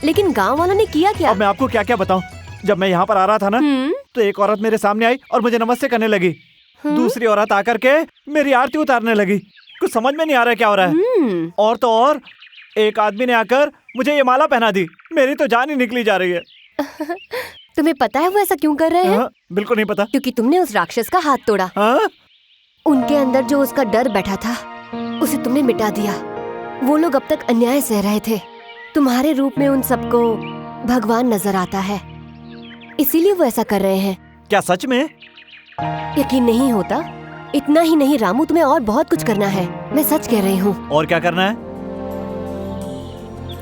लेकिन गांव वालों ने किया क्या? अब मैं आपको क्या क्या बताऊं। जब मैं यहाँ पर आ रहा था ना तो एक औरत मेरे सामने आई और मुझे नमस्ते करने लगी। दूसरी औरत आकर के मेरी आरती उतारने लगी। कुछ समझ में नहीं आ रहा है क्या हो रहा है। और तो और एक आदमी ने आकर मुझे ये माला पहना दी। मेरी तो जान ही निकली जा रही है। तुम्हें पता है वो ऐसा क्यों कर रहे हैं? बिल्कुल नहीं पता। क्योंकि तुमने उस राक्षस का हाथ तोड़ा। उनके अंदर जो उसका डर बैठा था उसे तुमने मिटा दिया। वो लोग अब तक अन्याय सह रहे थे, तुम्हारे रूप में उन सबको भगवान नजर आता है, इसीलिए वो ऐसा कर रहे हैं। क्या सच में? यकीन नहीं होता? इतना ही नहीं रामू, तुम्हें और बहुत कुछ करना है। मैं सच कह रही हूँ। और क्या करना है?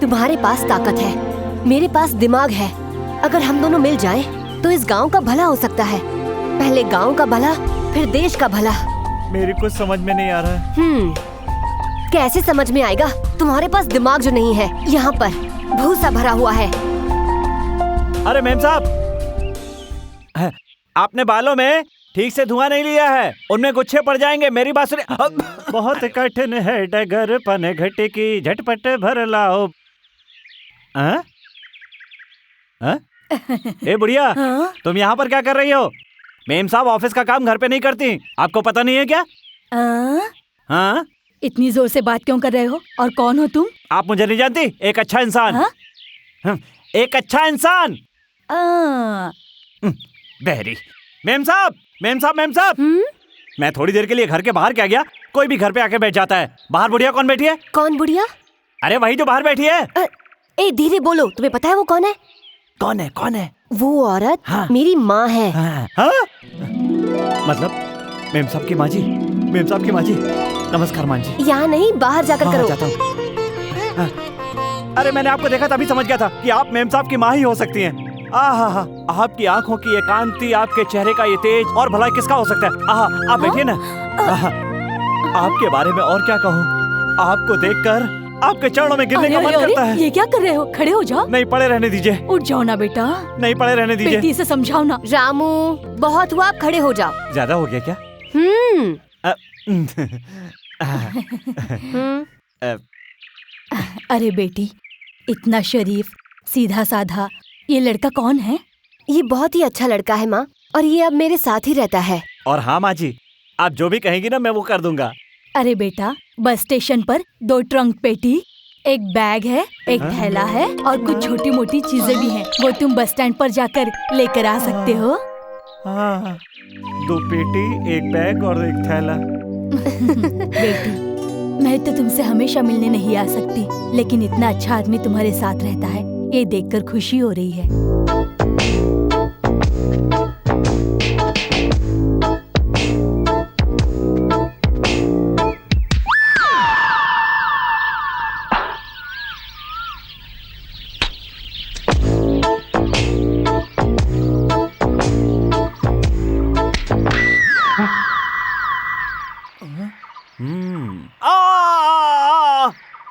तुम्हारे पास ताकत है, मेरे पास दिमाग है। अगर हम दोनों मिल जाएं, तो इस गांव का भला हो सकता है। पहले गांव का भला, फिर देश का भला। मेरी कुछ समझ में नहीं आ रहा है। कैसे समझ में आएगा? तुम्हारे पास दिमाग जो नहीं है, यहाँ पर भूसा भरा हुआ है। अरे मैम साहब, आपने बालों में ठीक से धुआं नहीं लिया है, उनमें गुच्छे पड़ जाएंगे। मेरी बात सुनिए। बहुत कठिन है डगर पन घट की, झटपट भर लाओ। ए बुढ़िया, तुम यहाँ पर क्या कर रही हो? मेम साहब ऑफिस का काम घर पे नहीं करती, आपको पता नहीं है क्या? हाँ, इतनी जोर से बात क्यों कर रहे हो? और कौन हो तुम? आप मुझे नहीं जानती? एक अच्छा इंसान। एक अच्छा इंसान। बहरी। मेम साहब, मेम साहब, मेम साहब, मैं थोड़ी देर के लिए घर के बाहर क्या गया, कोई भी घर पे आके बैठ जाता है। बाहर बुढ़िया कौन बैठी है? कौन बुढ़िया? अरे वही जो बाहर बैठी है। ए धीरे बोलो, तुम्हें पता है वो कौन है? कौन है? कौन है? वो औरत मेरी माँ है। मतलब मेम साहब की माँ जी? मेम साहब की माँ जी, नमस्कार माँ जी। यहाँ नहीं, बाहर जाकर करो। जाता हूँ। अरे मैंने आपको देखा तभी समझ गया था कि आप मेम साहब की माँ ही हो सकती हैं। आहा, आपकी आंखों की ये कांति, आपके चेहरे का ये तेज, और भला किसका हो सकता है? आहा, आप बैठिए ना। आपके बारे में और क्या कहूँ, आपको देखकर आपके चरणों में गिरने का मन करता है। ये क्या कर रहे हो? खड़े हो जाओ। नहीं, पड़े रहने दीजिए। उठ जाओ ना बेटा। नहीं, पड़े रहने दीजिए। बेटी से समझाओ ना। रामू, बहुत हुआ, आप खड़े हो जाओ। ज्यादा हो गया क्या? अरे बेटी, इतना शरीफ, सीधा साधा, ये लड़का कौन है? ये बहुत ही अच्छा लड़का है माँ, और ये अब मेरे साथ ही रहता है। और हाँ माँ जी, आप जो भी कहेंगी ना मैं वो कर दूंगा। अरे बेटा, बस स्टेशन पर 2 ट्रंक पेटी, एक बैग है, एक थैला है और कुछ छोटी मोटी चीजें भी हैं। वो तुम बस स्टैंड पर जाकर लेकर आ सकते हो। हाँ, 2 पेटी, 1 बैग और 1 थैला। बेटी, मैं तो तुमसे हमेशा मिलने नहीं आ सकती, लेकिन इतना अच्छा आदमी तुम्हारे साथ रहता है, ये देखकर खुशी हो रही है।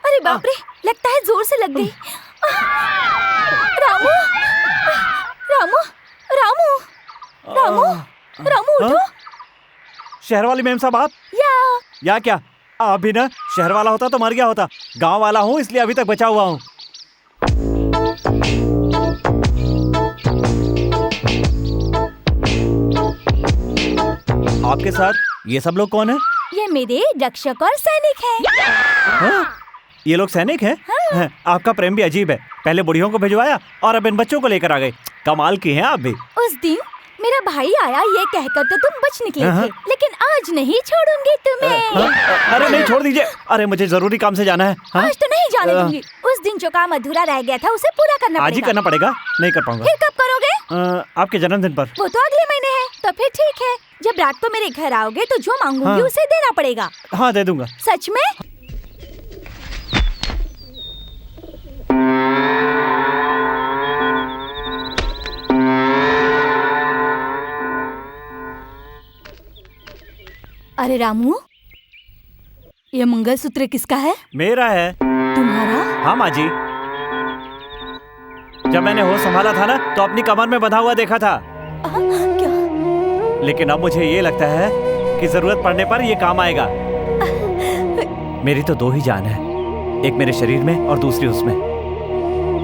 अरे बाप रे, लगता है जोर से लग गई। रामू, रामू, रामू, रामू, रामू उठो। शहर वाली मेम साहब आप? या क्या? अभी ना शहर वाला होता तो मर गया होता। गांव वाला हूँ इसलिए अभी तक बचा हुआ हूँ। आपके साथ ये सब लोग कौन है? ये मेरे रक्षक और सैनिक हैं। हाँ? ये लोग सैनिक हैं? हाँ। आपका प्रेम भी अजीब है, पहले बुढ़ियों को भिजवाया और अब इन बच्चों को लेकर आ गए। कमाल की हैं आप भी। उस दिन मेरा भाई आया ये कहकर तो तुम बच निकले थे, लेकिन आज नहीं छोड़ूंगी तुम्हें। अरे नहीं, छोड़ दीजिए। अरे मुझे जरूरी काम से जाना है। आज तो नहीं जाने दूंगी। उस दिन जो काम अधूरा रह गया था उसे पूरा करना पड़ेगा। आज ही करना पड़ेगा, नहीं कर पाऊंगा। फिर कब करोगे? आपके जन्मदिन पर। वो तो अगले महीने है। तो फिर ठीक है, जब रात को मेरे घर आओगे तो जो मांगूंगी उसे देना पड़ेगा। हाँ दे दूंगा। सच में? अरे रामू, ये मंगलसूत्र किसका है? मेरा है। तुम्हारा? हाँ माँ जी, जब मैंने होश संभाला था ना तो अपनी कमर में बंधा हुआ देखा था। क्या? लेकिन अब मुझे ये लगता है कि जरूरत पड़ने पर ये काम आएगा। मेरी तो 2 ही जान है, एक मेरे शरीर में और दूसरी उसमें।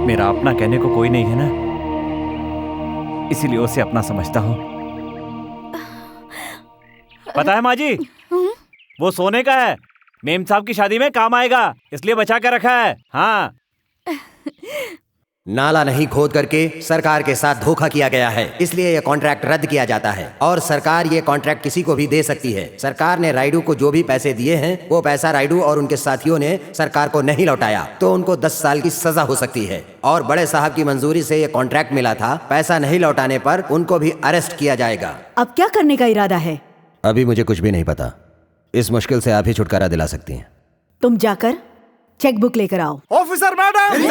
मेरा अपना कहने को कोई नहीं है ना, इसीलिए उसे अपना समझता हूँ। पता है माँ जी, वो सोने का है, मेम साहब की शादी में काम आएगा, इसलिए बचा कर रखा है। हाँ। नाला नहीं खोद करके सरकार के साथ धोखा किया गया है, इसलिए यह कॉन्ट्रैक्ट रद्द किया जाता है और सरकार ये कॉन्ट्रैक्ट किसी को भी दे सकती है। सरकार ने राइडू को जो भी पैसे दिए हैं वो पैसा राइडू और उनके साथियों ने सरकार को नहीं लौटाया तो उनको 10 साल की सजा हो सकती है। और बड़े साहब की मंजूरी से ये कॉन्ट्रैक्ट मिला था, पैसा नहीं लौटाने पर उनको भी अरेस्ट किया जाएगा। अब क्या करने का इरादा है? अभी मुझे कुछ भी नहीं पता, इस मुश्किल से आप ही छुटकारा दिला सकती हैं। तुम जाकर चेक बुक लेकर आओ। Officer madam,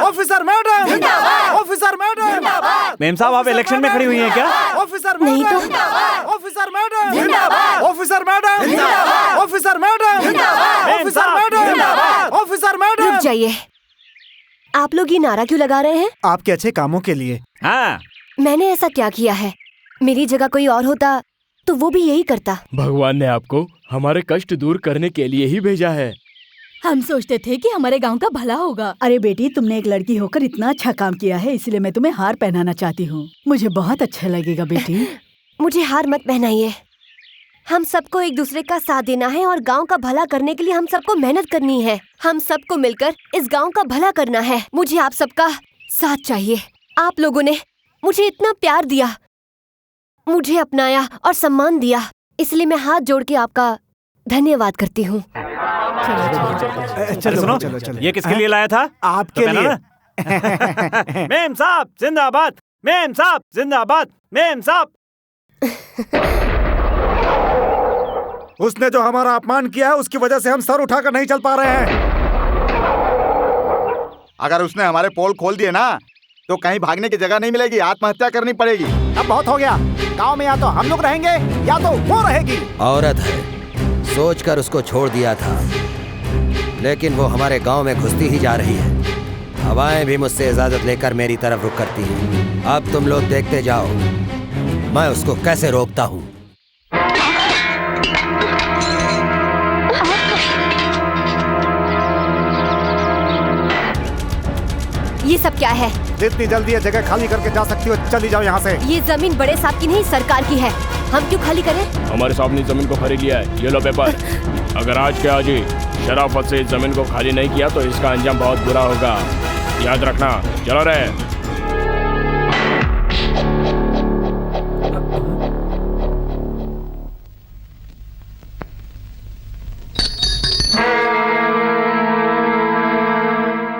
officer madam, officer madam. Ma'am साहब आप इलेक्शन में खड़ी हुई हैं क्या? Officer madam, officer madam, officer madam, officer madam, officer madam, officer madam. रुक जाइए, आप लोग ये नारा क्यों लगा रहे हैं? आपके अच्छे कामों के लिए। हाँ। मैंने ऐसा क्या किया है? मेरी जगह कोई और होता तो वो भी यही करता। भगवान ने आपको हमारे कष्ट दूर करने के लिए ही भेजा है। हम सोचते थे कि हमारे गांव का भला होगा। अरे बेटी, तुमने एक लड़की होकर इतना अच्छा काम किया है, इसलिए मैं तुम्हें हार पहनाना चाहती हूँ। मुझे बहुत अच्छा लगेगा बेटी। मुझे हार मत पहनाइए। हम सबको एक दूसरे का साथ देना है और गांव का भला करने के लिए हम सबको मेहनत करनी है। हम सबको मिलकर इस गांव का भला करना है। मुझे आप सबका साथ चाहिए। आप लोगों ने मुझे इतना प्यार दिया, मुझे अपनाया और सम्मान दिया, इसलिए मैं हाथ जोड़ के आपका धन्यवाद करती हूँ। चलो सुनो, ये किसके लिए लाया था? आपके लिए। मेम साहब जिंदाबाद, मेम साहब जिंदाबाद, मेम साहब। उसने जो हमारा अपमान किया है उसकी वजह से हम सर उठाकर नहीं चल पा रहे हैं। अगर उसने हमारे पोल खोल दिए ना तो कहीं भागने की जगह नहीं मिलेगी, आत्महत्या करनी पड़ेगी। अब बहुत हो गया, गांव में या तो हम लोग रहेंगे या तो वो रहेगी। औरत है, सोचकर उसको छोड़ दिया था, लेकिन वो हमारे गांव में घुसती ही जा रही है। हवाएं भी मुझसे इजाजत लेकर मेरी तरफ रुख करती हैं। अब तुम लोग देखते जाओ मैं उसको कैसे रोकता हूँ। ये सब क्या है? जितनी जल्दी ये जगह खाली करके जा सकती हो चली जाओ यहाँ से। ये जमीन बड़े साहब की नहीं, सरकार की है। हम क्यों खाली करें? हमारे साहब ने जमीन को खरीद लिया है, ये लो पेपर। अगर आज के आज ही शराफत से इस जमीन को खाली नहीं किया तो इसका अंजाम बहुत बुरा होगा, याद रखना। चलो रे।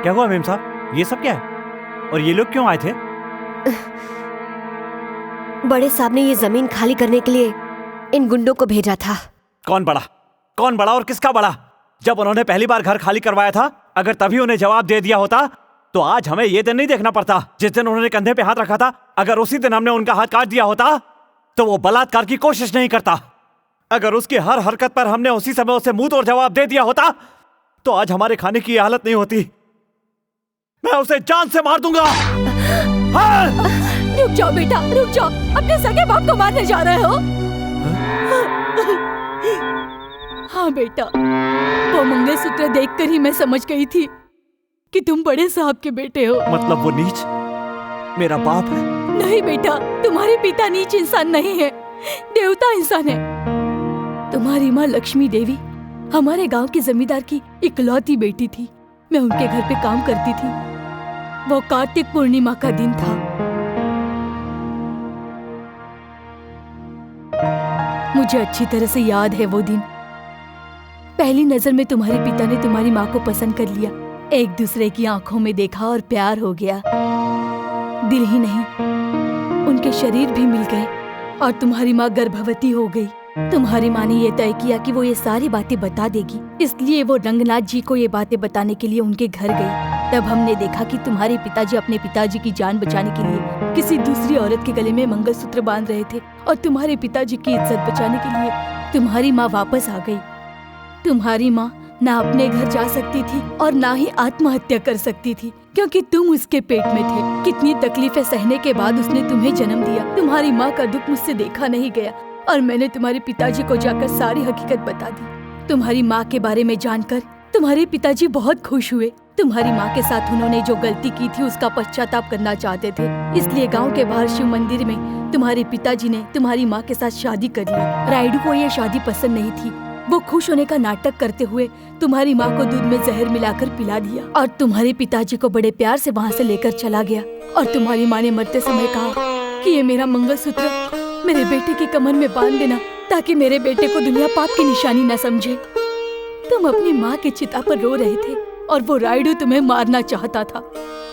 क्या हुआ मेम साहब? ये सब क्या है? और ये लोग क्यों आए थे? बड़े साहब ने ये जमीन खाली करने के लिए इन गुंडों को भेजा था। कौन बड़ा? कौन बड़ा और किसका बड़ा? जब उन्होंने पहली बार घर खाली करवाया था, अगर तभी उन्हें जवाब दे दिया होता तो आज हमें ये दिन नहीं देखना पड़ता। जिस दिन उन्होंने कंधे पे हाथ रखा था, अगर उसी दिन हमने उनका हाथ काट दिया होता तो वो बलात्कार की कोशिश नहीं करता। अगर उसकी हर हरकत पर हमने उसी समय उसे मुंह तोड़ जवाब दे दिया होता तो आज हमारे खाने की हालत नहीं होती। मैं उसे जान से मार दूंगा। हाँ! रुक जाओ बेटा, रुक जाओ। अपने सगे बाप को मारने जा रहे हो? हाँ बेटा, वो मंगलसूत्र देखकर ही मैं समझ गई थी कि तुम बड़े साहब के बेटे हो। मतलब वो नीच मेरा बाप है? नहीं बेटा, तुम्हारे पिता नीच इंसान नहीं है, देवता इंसान है। तुम्हारी माँ लक्ष्मी देवी हमारे गांव के जमींदार की इकलौती बेटी थी। मैं उनके घर पे काम करती थी। वो कार्तिक पूर्णिमा का दिन था। मुझे अच्छी तरह से याद है वो दिन। पहली नजर में तुम्हारे पिता ने तुम्हारी माँ को पसंद कर लिया। एक दूसरे की आंखों में देखा और प्यार हो गया। दिल ही नहीं, उनके शरीर भी मिल गए और तुम्हारी माँ गर्भवती हो गई। तुम्हारी माँ ने ये तय किया कि वो ये सारी बातें बता देगी, इसलिए वो रंगनाथ जी को ये बातें बताने के लिए उनके घर गई। तब हमने देखा कि तुम्हारे पिताजी अपने पिताजी की जान बचाने के लिए किसी दूसरी औरत के गले में मंगलसूत्र बांध रहे थे और तुम्हारे पिताजी की इज्जत बचाने के लिए तुम्हारी माँ वापस आ गई। तुम्हारी माँ ना अपने घर जा सकती थी और ना ही आत्महत्या कर सकती थी, क्योंकि तुम उसके पेट में थे। कितनी तकलीफें सहने के बाद उसने तुम्हें जन्म दिया। तुम्हारी माँ का दुख मुझसे देखा नहीं गया और मैंने तुम्हारे पिताजी को जाकर सारी हकीकत बता दी। तुम्हारी माँ के बारे में जानकर तुम्हारे पिताजी बहुत खुश हुए। तुम्हारी माँ के साथ उन्होंने जो गलती की थी उसका पश्चाताप करना चाहते थे, इसलिए गांव के बाहर शिव मंदिर में तुम्हारे पिताजी ने तुम्हारी माँ के साथ शादी कर ली। राइडू को यह शादी पसंद नहीं थी। वो खुश होने का नाटक करते हुए तुम्हारी माँ को दूध में जहर मिलाकर पिला दिया और तुम्हारे पिताजी को बड़े प्यार से वहाँ से लेकर चला गया। और तुम्हारी माँ ने मरते समय कहा कि ये मेरा मंगलसूत्र मेरे बेटे की कमर में बांध देना, ताकि मेरे बेटे को दुनिया पाप की निशानी न समझे। तुम अपनी माँ की चिता पर रो रहे थे और वो राइडू तुम्हें मारना चाहता था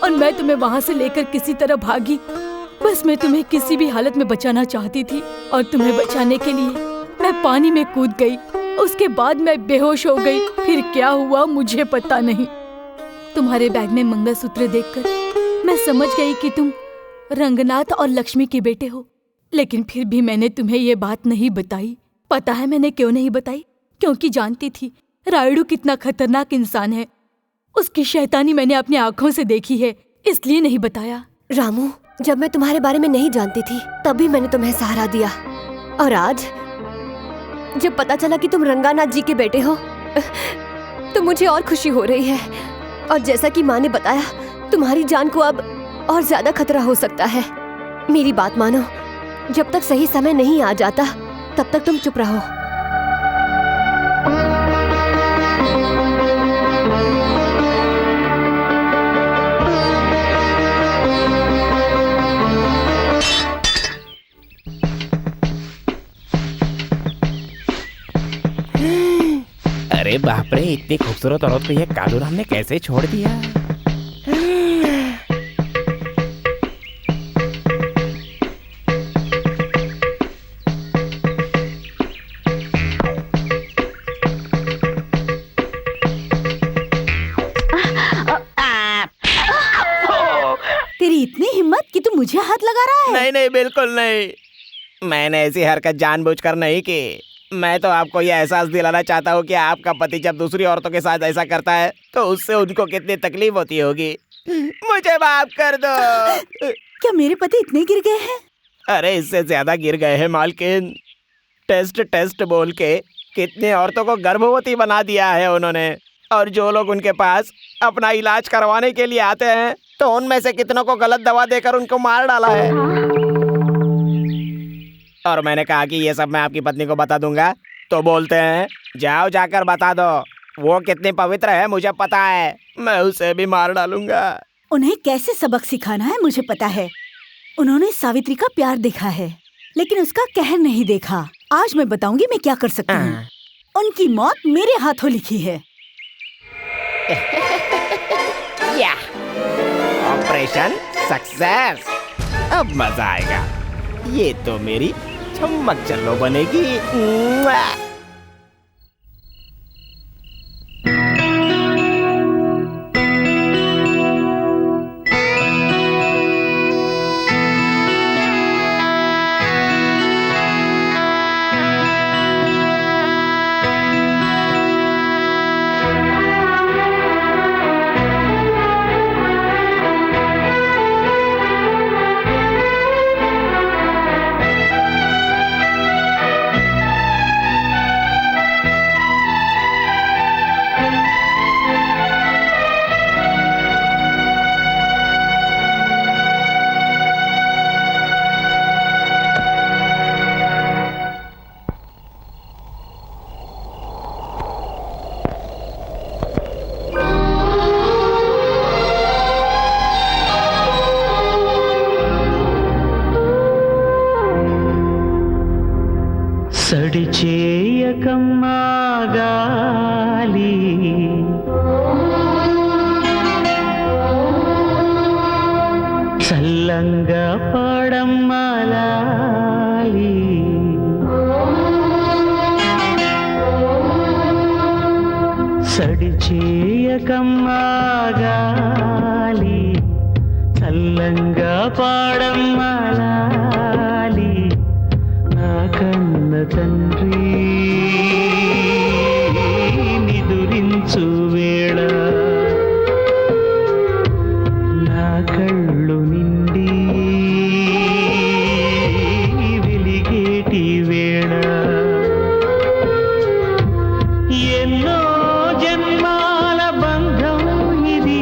और मैं तुम्हें वहाँ से लेकर किसी तरह भागी। बस मैं तुम्हें किसी भी हालत में बचाना चाहती थी और तुम्हें बचाने के लिए मैं पानी में कूद गई। उसके बाद मैं बेहोश हो गई। फिर क्या हुआ मुझे पता नहीं। तुम्हारे बैग में मंगलसूत्र देखकर मैं समझ गई कि तुम रंगनाथ और लक्ष्मी के बेटे हो, लेकिन फिर भी मैंने तुम्हें ये बात नहीं बताई। पता है मैंने क्यों नहीं बताई? क्योंकि जानती थी रायडू कितना खतरनाक इंसान है। उसकी शैतानी मैंने अपनी आंखों से देखी है, इसलिए नहीं बताया। रामू, जब मैं तुम्हारे बारे में नहीं जानती थी तभी मैंने तुम्हें सहारा दिया, और आज जब पता चला कि तुम रंगानाथ जी के बेटे हो तो मुझे और खुशी हो रही है। और जैसा कि माँ ने बताया, तुम्हारी जान को अब और ज्यादा खतरा हो सकता है। मेरी बात मानो, जब तक सही समय नहीं आ जाता तब तक तुम चुप रहो। अरे बाप रे, इतनी खूबसूरत औरत को ये कालू राम ने कैसे छोड़ दिया? तेरी इतनी हिम्मत कि तू मुझे हाथ लगा रहा है? नहीं नहीं, बिल्कुल नहीं। मैंने ऐसी हरकत जानबूझकर नहीं की। मैं तो आपको यह एहसास दिलाना चाहता हूँ कि आपका पति जब दूसरी औरतों के साथ ऐसा करता है तो उससे उनको कितनी तकलीफ होती होगी। मुझे माफ कर दो। क्या मेरे पति इतने गिर गए हैं? अरे इससे ज्यादा गिर गए हैं मालकिन। टेस्ट टेस्ट बोल के कितने औरतों को गर्भवती बना दिया है उन्होंने। और जो लोग उनके पास अपना इलाज करवाने के लिए आते हैं तो उनमें से कितनों को गलत दवा देकर उनको मार डाला है। और मैंने कहा कि ये सब मैं आपकी पत्नी को बता दूंगा, तो बोलते हैं जाओ जाकर बता दो। वो कितनी पवित्र है मुझे पता है, मैं उसे भी मार डालूंगा। उन्हें कैसे सबक सिखाना है मुझे पता है। उन्होंने सावित्री का प्यार देखा है लेकिन उसका कहर नहीं देखा। आज मैं बताऊंगी मैं क्या कर सकती हूँ। उनकी मौत मेरे हाथों लिखी है। या ऑपरेशन सक्सेस। अब मजा आएगा। ये तो मेरी चम्मक चल्लो बनेगी। मुआ। సడిచేయకమ్మా గాలి చల్లంగా పాడమ్మా లాలి సడిచేయకమ్మా గాలి చల్లంగా పాడమ్మా లాలి నా కన్న తండ్రి నిదురించు వేళ నా కళ్ళు నిండి వెలిగేటి వేళ ఎన్నో జన్మాల బంధం ఇది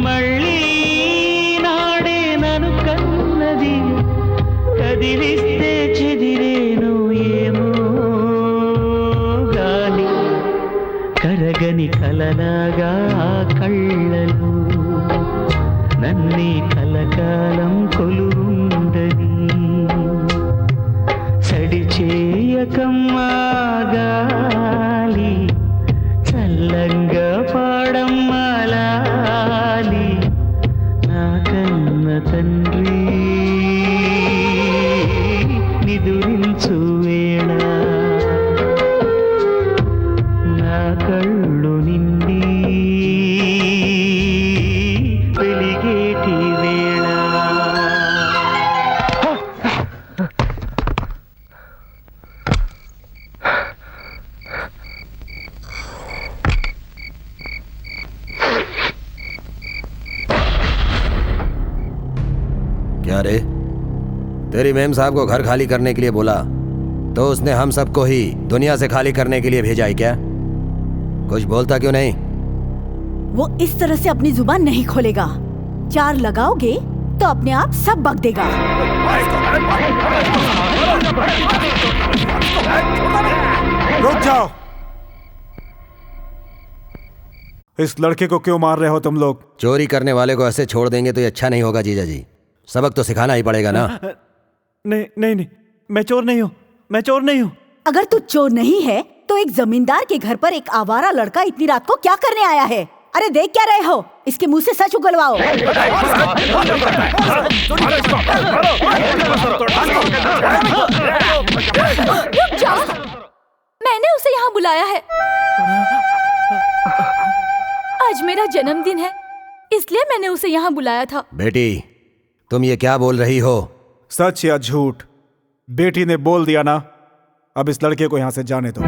మళ్ళీ నాడే నన్ను కన్నది కదిలిస్తే చెదిరేను ఏమో గాలి కరగని కలలాగా కళ్ళలు నన్నే కలకాలం కొలుండని సడిచేయకమ్మా గాలి చల్లంగా పాడమ్మా లాలి నా కన్న తండ్రి నిదురించు వేళ నా కళ్ళు నిండి వెలిగేటి వేళ क्या रे, तेरी मेम साहब को घर खाली करने के लिए बोला तो उसने हम सबको ही दुनिया से खाली करने के लिए भेजा है क्या? कुछ बोलता क्यों नहीं? वो इस तरह से अपनी जुबान नहीं खोलेगा। 4 लगाओगे तो अपने आप सब बक देगा। रुक जाओ। इस लड़के को क्यों मार रहे हो तुम लोग? चोरी करने वाले को ऐसे छोड़ देंगे तो ये अच्छा नहीं होगा जीजा जी। सबक तो सिखाना ही पड़ेगा ना। नहीं नहीं नहीं, मैं चोर नहीं हूँ, मैं चोर नहीं हूँ। अगर तू चोर नहीं है तो एक जमींदार के घर पर एक आवारा लड़का इतनी रात को क्या करने आया है? अरे देख क्या रहे हो? इसके मुंह से सच उगलवाओ। रुक जाओ, मैंने उसे यहाँ बुलाया है। आज मेरा जन्मदिन है, इसलिए मैंने उसे यहाँ बुलाया था। बेटी, तुम ये क्या बोल रही हो? सच या झूठ? बेटी ने बोल दिया ना। अब इस लड़के को यहाँ से जाने दो।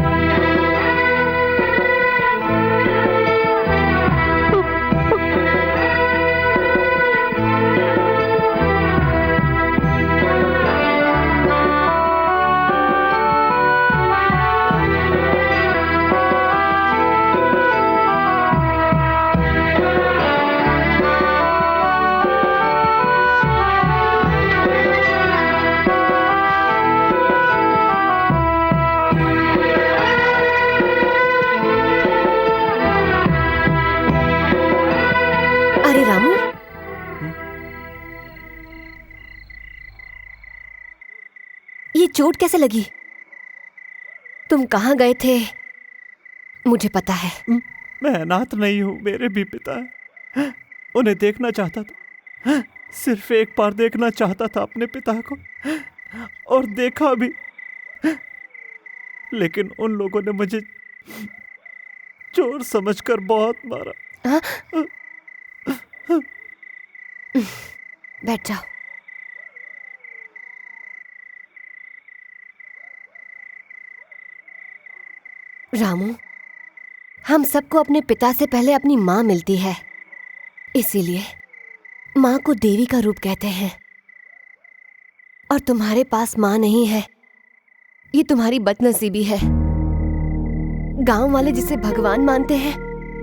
ये चोट कैसे लगी? तुम कहाँ गए थे? मुझे पता है। मैं अनाथ नहीं हूँ, मेरे भी पिता है। उन्हें देखना चाहता था, सिर्फ एक बार देखना चाहता था अपने पिता को, और देखा भी। लेकिन उन लोगों ने मुझे चोर समझकर बहुत मारा। बैठ जाओ। रामू, हम सबको अपने पिता से पहले अपनी माँ मिलती है, इसीलिए माँ को देवी का रूप कहते हैं। और तुम्हारे पास माँ नहीं है, ये तुम्हारी बदनसीबी है। गांव वाले जिसे भगवान मानते हैं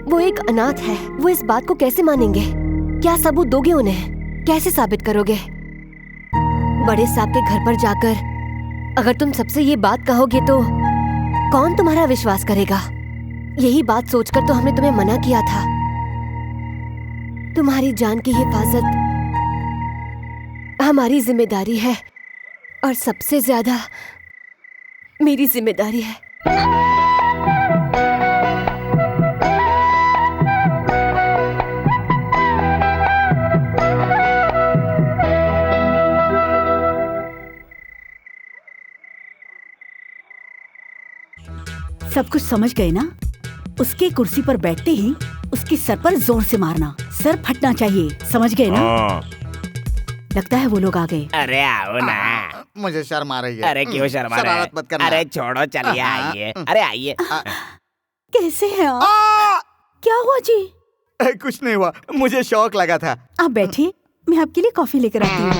वो एक अनाथ है। वो इस बात को कैसे मानेंगे? क्या सबूत दोगे उन्हें? कैसे साबित करोगे? बड़े साहब के घर पर जाकर अगर तुम सबसे ये बात कहोगे तो कौन तुम्हारा विश्वास करेगा? यही बात सोचकर तो हमने तुम्हें मना किया था। तुम्हारी जान की हिफाजत हमारी जिम्मेदारी है, और सबसे ज्यादा मेरी जिम्मेदारी है। सब कुछ समझ गए ना? उसके कुर्सी पर बैठते ही उसके सर पर जोर से मारना, सर फटना चाहिए। समझ गए ना? लगता है वो लोग आ गए। अरे आओ ना। मुझे शर्म आ रही है। अरे क्यों शर्मा रहे? शरारत मत करना। अरे छोड़ो, चलिए आइए। अरे आइए। कैसे हैं आप? क्या हुआ जी? कुछ नहीं हुआ, मुझे शौक लगा था। आप बैठिए, मैं आपके लिए कॉफी लेकर आती हूँ।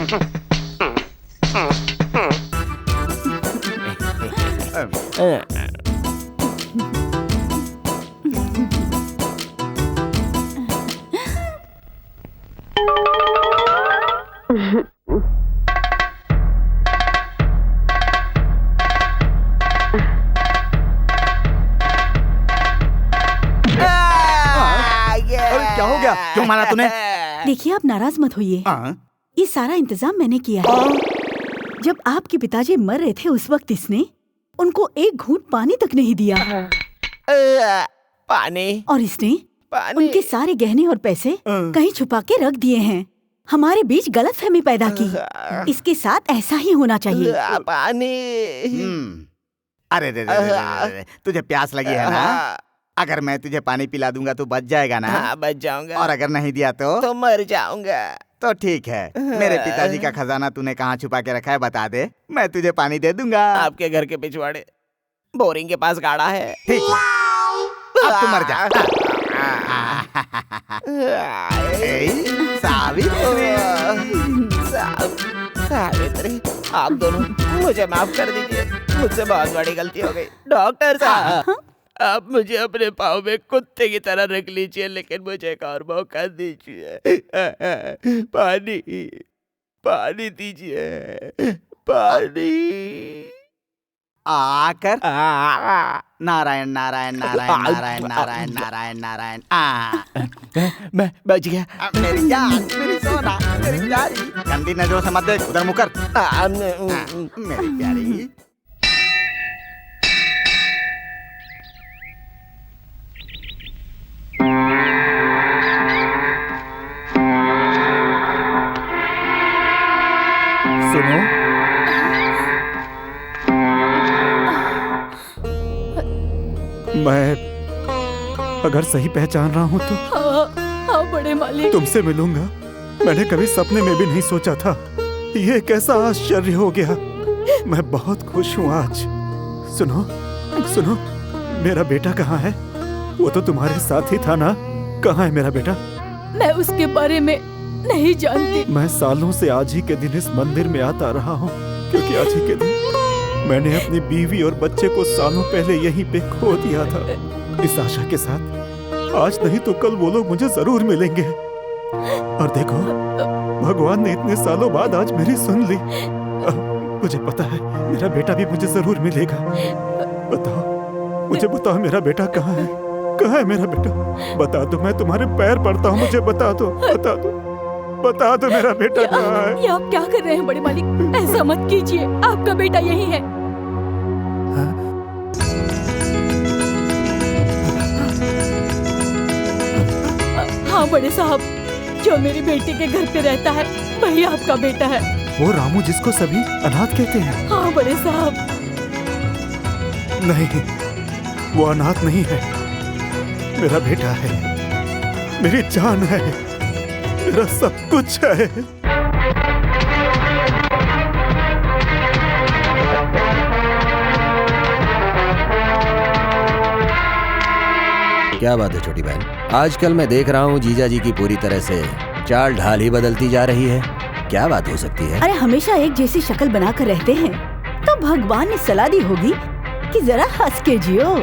क्या हो गया? क्यों मारा तूने? देखिए, आप नाराज मत होइए। ये सारा इंतजाम मैंने किया है। जब आपके पिताजी मर रहे थे उस वक्त इसने उनको एक घूंट पानी तक नहीं दिया। पानी? और इसने उनके सारे गहने और पैसे कहीं छुपा के रख दिए हैं। हमारे बीच गलतफहमी पैदा की। इसके साथ ऐसा ही होना चाहिए। पानी। अरे रे, तुझे प्यास लगी है ना? अगर मैं तुझे पानी पिला दूंगा तो बच जाएगा ना? हाँ, बच जाऊंगा। और अगर नहीं दिया तो मर जाऊंगा। तो ठीक है। मेरे पिताजी का खजाना तूने कहाँ छुपा के रखा है बता दे, मैं तुझे पानी दे दूंगा। आपके घर के पिछवाड़े बोरिंग के पास गाड़ा है। ठीक है, अब तू मर जा। सावित्री, आप दोनों मुझे माफ कर दीजिए, मुझसे बहुत बड़ी गलती हो गई। डॉक्टर साहब, आप मुझे अपने पाँव में कुत्ते की तरह रख लीजिए, लेकिन मुझे एक और मौका दीजिए। पानी, पानी दीजिए, पानी। आकर नारायण नारायण नारायण नारायण नारायण नारायण नारायण। मैं बच गया। मेरी जान, मेरी सोना, मेरी प्यारी, गंदी नजरों से मत देख, उधर मुँह कर। मेरी प्यारी। सुनो, मैं अगर सही पहचान रहा हूँ तो हाँ बड़े मालिक, तुमसे मिलूंगा। मैंने कभी सपने में भी नहीं सोचा था। ये कैसा आश्चर्य हो गया। मैं बहुत खुश हूँ आज। सुनो सुनो, मेरा बेटा कहाँ है? वो तो तुम्हारे साथ ही था ना? कहाँ है मेरा बेटा? मैं उसके बारे में नहीं जानती। मैं सालों से आज ही के दिन इस मंदिर में आता रहा हूँ, क्योंकि आज ही के दिन मैंने अपनी बीवी और बच्चे को सालों पहले यहीं पे खो दिया था। इस आशा के साथ आज नहीं तो कल वो लोग मुझे जरूर मिलेंगे। और देखो, भगवान ने इतने सालों बाद आज मेरी सुन ली। मुझे पता है मेरा बेटा भी मुझे जरूर मिलेगा। बताओ, मुझे बताओ मेरा बेटा कहाँ है? कहाँ है मेरा बेटा? बता दो, मैं तुम्हारे पैर पड़ता हूँ, मुझे बता दो, बता दो, बता दो मेरा बेटा कहाँ है? ये आप क्या कर रहे हैं बड़े मालिक? ऐसा मत कीजिए, आपका बेटा यही है। हाँ बड़े साहब, जो मेरी बेटी के घर पे रहता है वही आपका बेटा है। वो रामू जिसको सभी अनाथ कहते हैं? हाँ बड़े साहब। नहीं, वो अनाथ नहीं है, मेरा बेटा है, मेरी जान है, मेरा सब कुछ है। क्या बात है छोटी बहन, आजकल मैं देख रहा हूँ जीजा जी की पूरी तरह से चाल ढाल ही बदलती जा रही है। क्या बात हो सकती है? अरे हमेशा एक जैसी शक्ल बनाकर रहते हैं तो भगवान ने सलाह दी होगी कि जरा हंस के जियो।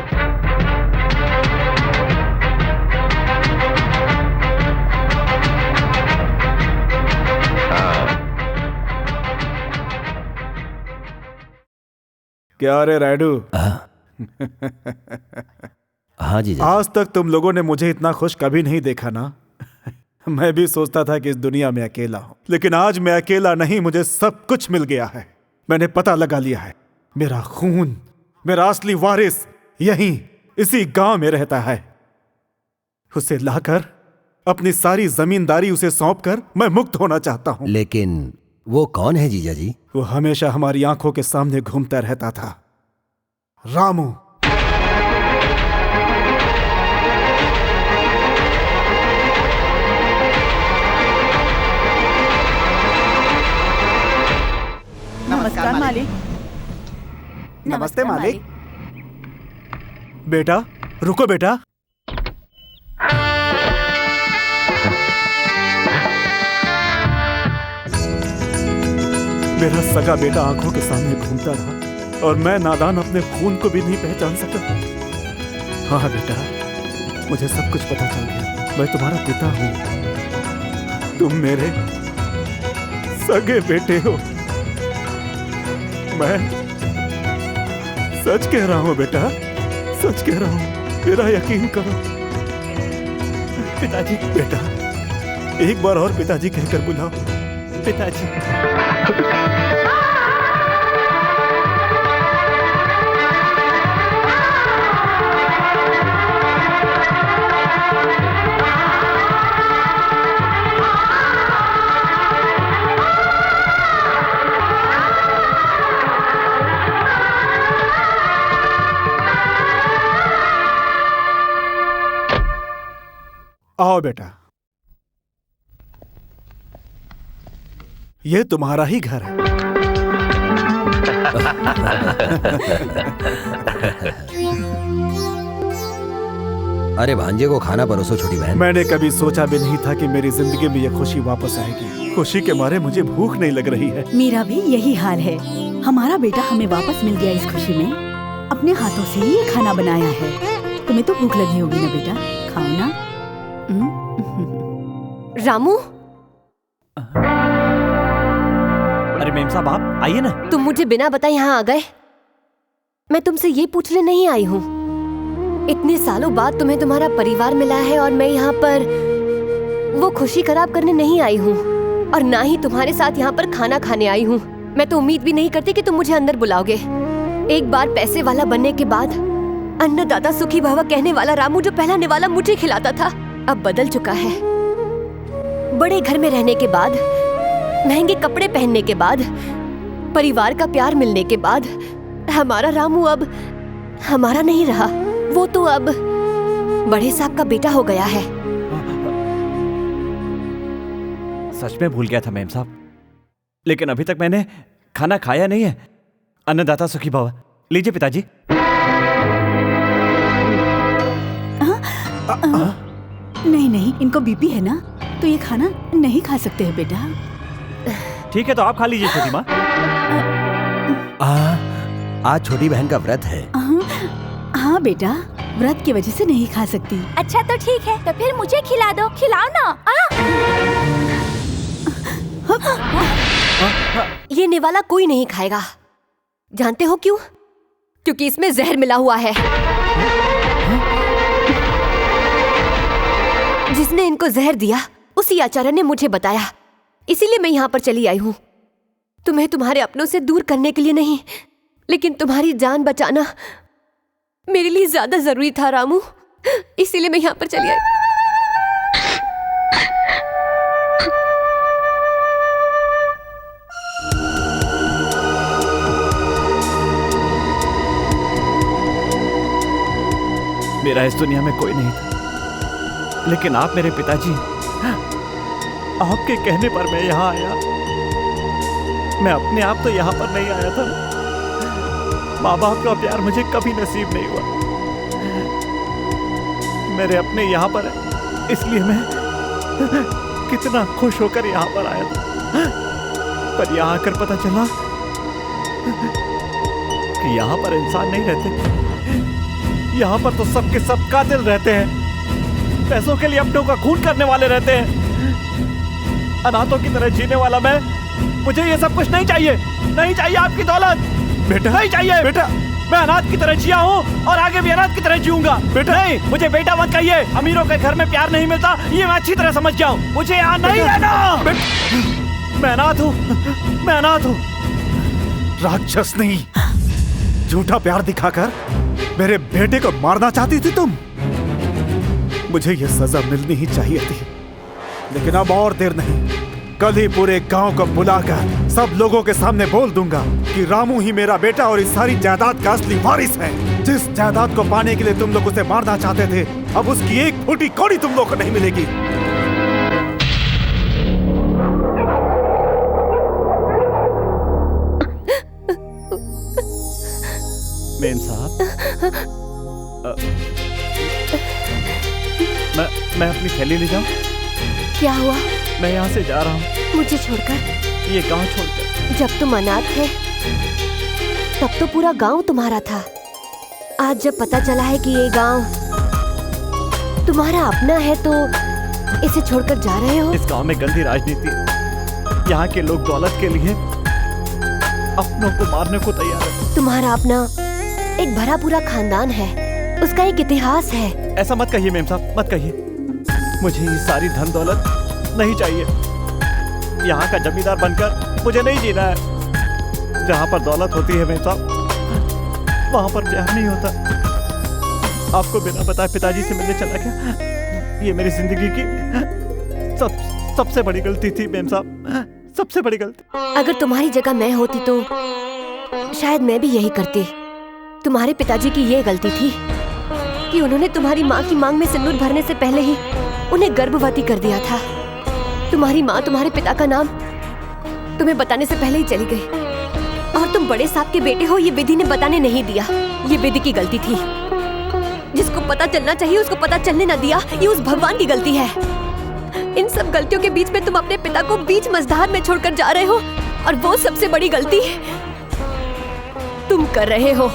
क्या रे रायडू? हाँ जीजा। आज तक तुम लोगों ने मुझे इतना खुश कभी नहीं देखा ना। मैं भी सोचता था कि इस दुनिया में अकेला हूं, लेकिन आज मैं अकेला नहीं, मुझे सब कुछ मिल गया है। मैंने पता लगा लिया है, मेरा खून, मेरा असली वारिस यहीं इसी गांव में रहता है। उसे लाकर अपनी सारी जमींदारी उसे सौंपकर मैं मुक्त होना चाहता हूं। लेकिन वो कौन है जीजा जी? वो हमेशा हमारी आंखों के सामने घूमता रहता था, रामू। नमस्कार मालिक। नमस्ते मालिक। बेटा रुको बेटा। मेरा सगा बेटा आंखों के सामने घूमता रहा और मैं नादान अपने खून को भी नहीं पहचान सका। हाँ बेटा, मुझे सब कुछ पता चल गया। मैं तुम्हारा पिता हूं, तुम मेरे सगे बेटे हो। मैं सच कह रहा हूं बेटा, सच कह रहा हूं, मेरा यकीन करो। पिताजी। बेटा एक बार और पिताजी कहकर बुलाओ। पिताजी। आओ बेटा, ये तुम्हारा ही घर है। अरे भांजे को खाना परोसो छोटी बहन। मैंने कभी सोचा भी नहीं था कि मेरी जिंदगी में ये खुशी वापस आएगी। खुशी के मारे मुझे भूख नहीं लग रही है। मेरा भी यही हाल है। हमारा बेटा हमें वापस मिल गया। इस खुशी में अपने हाथों से ही ये खाना बनाया है। तुम्हें तो भूख लगी होगी ना बेटा, खाओ ना। रामू। अरे मेम साहब आप आइए ना। तुम मुझे बिना बताए यहाँ आ गए। मैं तुमसे ये पूछने नहीं आई हूँ। इतने सालों बाद तुम्हें तुम्हारा परिवार मिला है और मैं यहाँ पर वो खुशी खराब करने नहीं आई हूँ और ना ही तुम्हारे साथ यहाँ पर खाना खाने आई हूँ। मैं तो उम्मीद भी नहीं करती कि तुम मुझे अंदर बुलाओगे। एक बार पैसे वाला बनने के बाद अन्नदाता सुखी भव कहने वाला रामू जो पहला निवाला मुझे खिलाता था, अब बदल चुका है। बड़े घर में रहने के बाद, महंगे कपड़े पहनने के बाद, परिवार का प्यार मिलने के बाद हमारा रामू अब हमारा नहीं रहा। वो तो अब बड़े साहब का बेटा हो गया है। सच में भूल गया था मेम साहब, लेकिन अभी तक मैंने खाना खाया नहीं है। अन्नदाता सुखी भव। लीजिए पिताजी। नहीं नहीं, इनको बीपी है ना, तो ये खाना नहीं खा सकते हैं बेटा। ठीक है तो आप खा लीजिए छोटी माँ। आज छोटी बहन का व्रत है। हाँ बेटा, व्रत की वजह से नहीं खा सकती। अच्छा तो ठीक है, तो फिर मुझे खिला दो, खिलाओ ना। ये निवाला कोई नहीं खाएगा। जानते हो क्यों? क्योंकि इसमें जहर मिला हुआ है। जिसने इनको जहर दिया उसी आचार्य ने मुझे बताया, इसीलिए मैं यहाँ पर चली आई हूँ। तुम्हें तुम्हारे अपनों से दूर करने के लिए नहीं, लेकिन तुम्हारी जान बचाना मेरे लिए ज्यादा जरूरी था रामू, इसीलिए मैं यहाँ पर चली आई। मेरा इस दुनिया में कोई नहीं था, लेकिन आप मेरे पिताजी, आपके कहने पर मैं यहाँ आया। मैं अपने आप तो यहाँ पर नहीं आया था। माँ बाप का प्यार मुझे कभी नसीब नहीं हुआ। मेरे अपने यहाँ पर है, इसलिए मैं कितना खुश होकर यहाँ पर आया था। पर यहाँ आकर पता चला कि यहाँ पर इंसान नहीं रहते। यहाँ पर तो सबके सब कातिल रहते हैं, पैसों के लिए अपनों का खून करने वाले रहते हैं। अनाथों की तरह जीने वाला मैं, मुझे ये सब कुछ नहीं चाहिए। नहीं चाहिए आपकी दौलत, बेटा। नहीं चाहिए बेटा, मैं अनाथ की तरह जिया हूँ और आगे भी अनाथ की तरह जीऊंगा। बेटा, नहीं, मुझे बेटा मत कहिए। अमीरों के घर में प्यार नहीं मिलता, ये मैं अच्छी तरह समझ गया हूँ। मुझे यहाँ नहीं रहना। मैं अनाथ हूँ, मैं अनाथ हूँ। राक्षस नहीं, झूठा प्यार दिखाकर मेरे बेटे को मारना चाहती थी तुम। मुझे ये सजा मिलनी ही चाहिए थी, लेकिन अब और देर नहीं। कल ही पूरे गांव को बुलाकर सब लोगों के सामने बोल दूंगा कि रामू ही मेरा बेटा और इस सारी जायदाद का असली वारिस है। जिस जायदाद को पाने के लिए तुम लोग उसे मारना चाहते थे, अब उसकी एक फूटी कौड़ी तुम लोग को नहीं मिलेगी। मेम साहब, मैं अपनी थैली ले जाऊं? क्या हुआ? मैं यहाँ से जा रहा हूँ। मुझे छोड़कर? ये गांव छोड़कर। जब तुम अनाथ थे तब तो पूरा गांव तुम्हारा था। आज जब पता चला है कि ये गांव तुम्हारा अपना है तो इसे छोड़कर जा रहे हो? इस गांव में गंदी राजनीति, यहाँ के लोग दौलत के लिए अपनों को मारने को तैयार है। तुम्हारा अपना एक भरा पूरा खानदान है, उसका एक इतिहास है। ऐसा मत कहिए मेम साहब, मत कहिए। मुझे ये सारी धन दौलत नहीं चाहिए। यहाँ का जमींदार बनकर मुझे नहीं जीना है। जहाँ पर दौलत होती है मेम साहब, वहाँ पर प्यार नहीं होता। आपको बिना बताए पिताजी से मिलने चला गया। ये मेरी जिंदगी की सबसे बड़ी गलती थी मेम साहब, सबसे बड़ी गलती। अगर तुम्हारी जगह मैं होती तो शायद मैं भी यही करती। तुम्हारे पिताजी की ये गलती थी कि उन्होंने तुम्हारी माँ की मांग में सिंदूर भरने से पहले ही उन्हें गर्भवती कर दिया था। तुम्हारी माँ तुम्हारे पिता का नाम तुम्हें बताने से पहले ही चली गई, और तुम बड़े साहब के बेटे हो ये विधि ने बताने नहीं दिया। ये विधि की गलती थी। जिसको पता चलना चाहिए उसको पता चलने न दिया, ये उस भगवान की गलती है। इन सब गलतियों के बीच में तुम अपने पिता को बीच मझधार में छोड़कर जा रहे हो, और वो सबसे बड़ी गलती तुम कर रहे हो।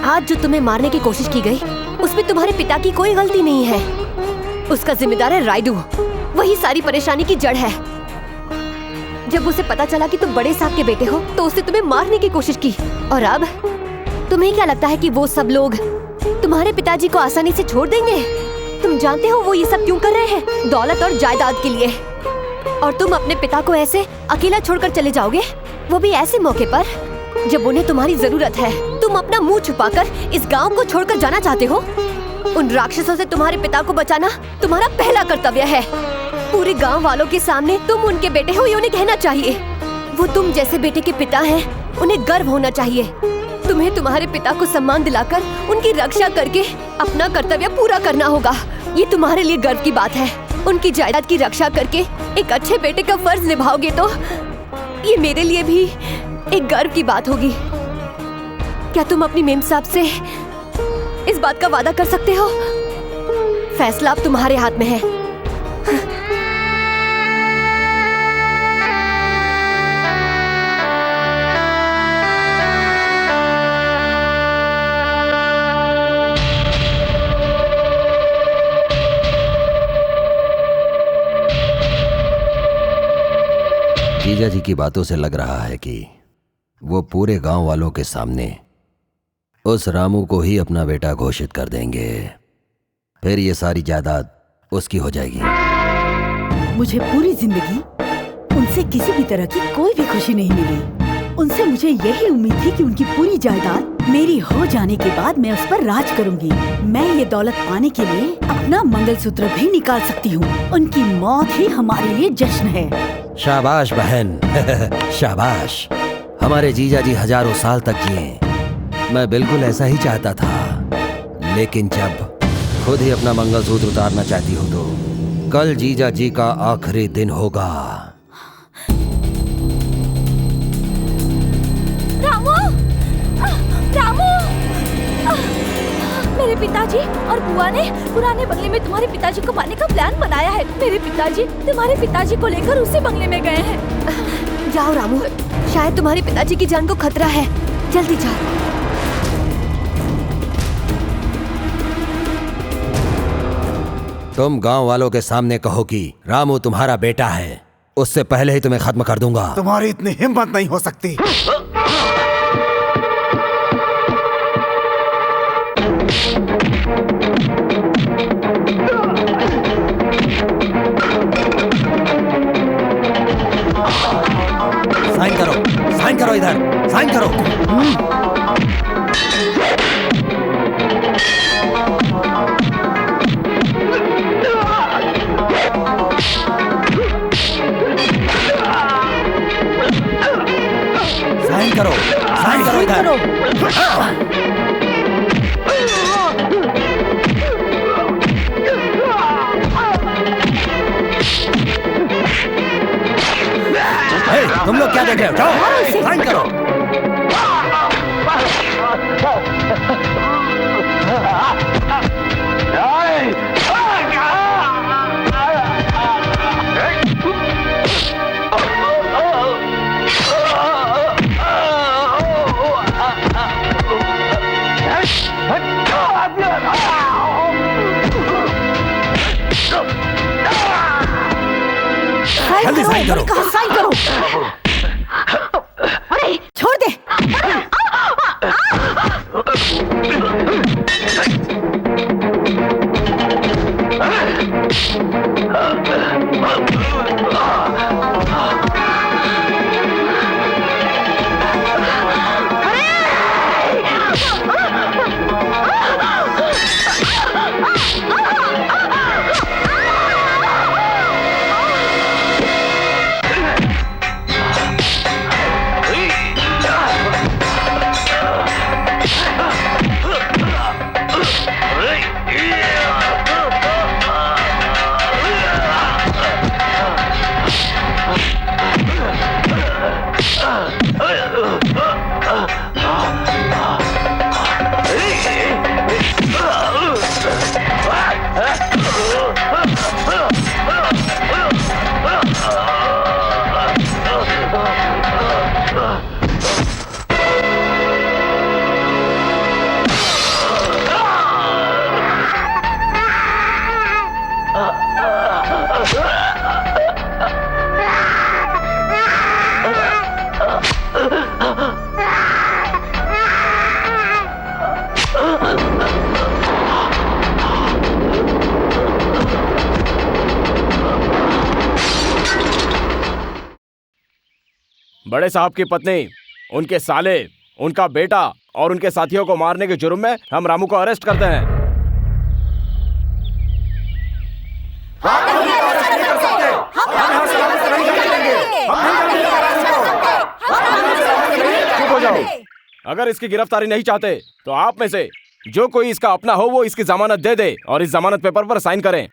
आज जो तुम्हें मारने की कोशिश की गई, उसमें तुम्हारे पिता की कोई गलती नहीं है। उसका जिम्मेदार है रायडू, वही सारी परेशानी की जड़ है। जब उसे पता चला कि तुम बड़े साहब के बेटे हो, तो उसने तुम्हें मारने की कोशिश की। और अब तुम्हें क्या लगता है कि वो सब लोग तुम्हारे पिताजी को आसानी से छोड़ देंगे? तुम जानते हो वो ये सब क्यों कर रहे हैं? दौलत और जायदाद के लिए। और तुम अपने पिता को ऐसे अकेला छोड़कर चले जाओगे, वो भी ऐसे मौके पर जब उन्हें तुम्हारी जरूरत है। तुम अपना मुंह छुपाकर इस गांव को छोड़कर जाना चाहते हो? उन राक्षसों से तुम्हारे पिता को बचाना तुम्हारा पहला कर्तव्य है। पूरे गांव वालों के सामने तुम उनके बेटे हो, ये उन्हें कहना चाहिए। वो तुम जैसे बेटे के पिता हैं, उन्हें गर्व होना चाहिए। तुम्हें तुम्हारे पिता को सम्मान दिलाकर उनकी रक्षा करके अपना कर्तव्य पूरा करना होगा। ये तुम्हारे लिए गर्व की बात है। उनकी जायदाद की रक्षा करके एक अच्छे बेटे का फर्ज निभाओगे तो ये मेरे लिए भी एक गर्व की बात होगी। क्या तुम अपनी मेम साहब से इस बात का वादा कर सकते हो? फैसला अब तुम्हारे हाथ में है। जीजा जी की बातों से लग रहा है कि वो पूरे गांव वालों के सामने उस रामू को ही अपना बेटा घोषित कर देंगे। फिर ये सारी जायदाद उसकी हो जाएगी। मुझे पूरी जिंदगी उनसे किसी भी तरह की कोई भी खुशी नहीं मिली। उनसे मुझे यही उम्मीद थी कि उनकी पूरी जायदाद मेरी हो जाने के बाद मैं उस पर राज करूंगी। मैं ये दौलत पाने के लिए अपना मंगलसूत्र भी निकाल सकती हूँ। उनकी मौत ही हमारे लिए जश्न है। शाबाश बहन शाबाश। हमारे जीजा जी हजारों साल तक जिए। मैं बिल्कुल ऐसा ही चाहता था। लेकिन जब खुद ही अपना मंगलसूत्र उतारना चाहती हो तो कल जीजा जी का आखिरी दिन होगा। रामू! रामू! मेरे पिताजी और बुआ ने पुराने बंगले में तुम्हारे पिताजी को मारने का प्लान बनाया है। मेरे पिताजी तुम्हारे पिताजी को लेकर उसी बंगले में गए हैं। जाओ रामू, शायद तुम्हारे पिताजी की जान को खतरा है। जल्दी जाओ। तुम गांव वालों के सामने कहो कि रामू तुम्हारा बेटा है, उससे पहले ही तुम्हें खत्म कर दूंगा। तुम्हारी इतनी हिम्मत नहीं हो सकती। साइन करो इधर, साइन करो। साइन करो इधर। तुम लोग क्या देख रहे हो? जाओ साइन करो। जल्दी साइन करो। साइन करो। छोड़ दे। बड़े साहब की पत्नी, उनके साले, उनका बेटा और उनके साथियों को मारने के जुर्म में हम रामू को अरेस्ट करते हैं। चुप हो जाओ। अगर इसकी गिरफ्तारी नहीं चाहते तो आप में से जो कोई इसका अपना हो वो इसकी जमानत दे दे और इस जमानत पेपर पर साइन करें।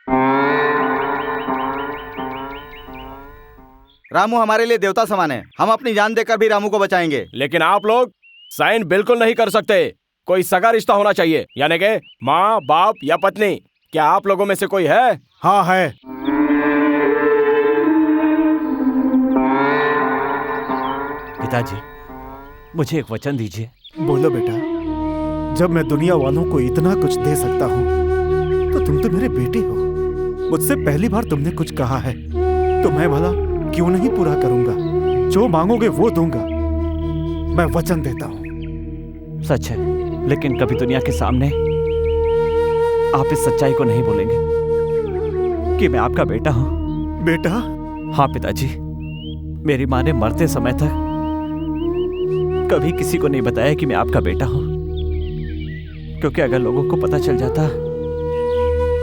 रामू हमारे लिए देवता समान है। हम अपनी जान देकर भी रामू को बचाएंगे। लेकिन आप लोग साइन बिल्कुल नहीं कर सकते। कोई सगा रिश्ता होना चाहिए, यानी कि माँ, बाप या पत्नी। क्या आप लोगों में से कोई है? हाँ है। पिताजी, मुझे एक वचन दीजिए। बोलो बेटा। जब मैं दुनिया वालों को इतना कुछ दे सकता हूँ तो तुम तो मेरे बेटे हो। मुझसे पहली बार तुमने कुछ कहा है तो मैं भला क्यों नहीं पूरा करूंगा। जो मांगोगे वो दूंगा, मैं वचन देता हूँ। सच है, लेकिन कभी दुनिया के सामने आप इस सच्चाई को नहीं बोलेंगे कि मैं आपका बेटा हूँ। बेटा? हाँ पिताजी, मेरी माँ ने मरते समय तक कभी किसी को नहीं बताया कि मैं आपका बेटा हूँ, क्योंकि अगर लोगों को पता चल जाता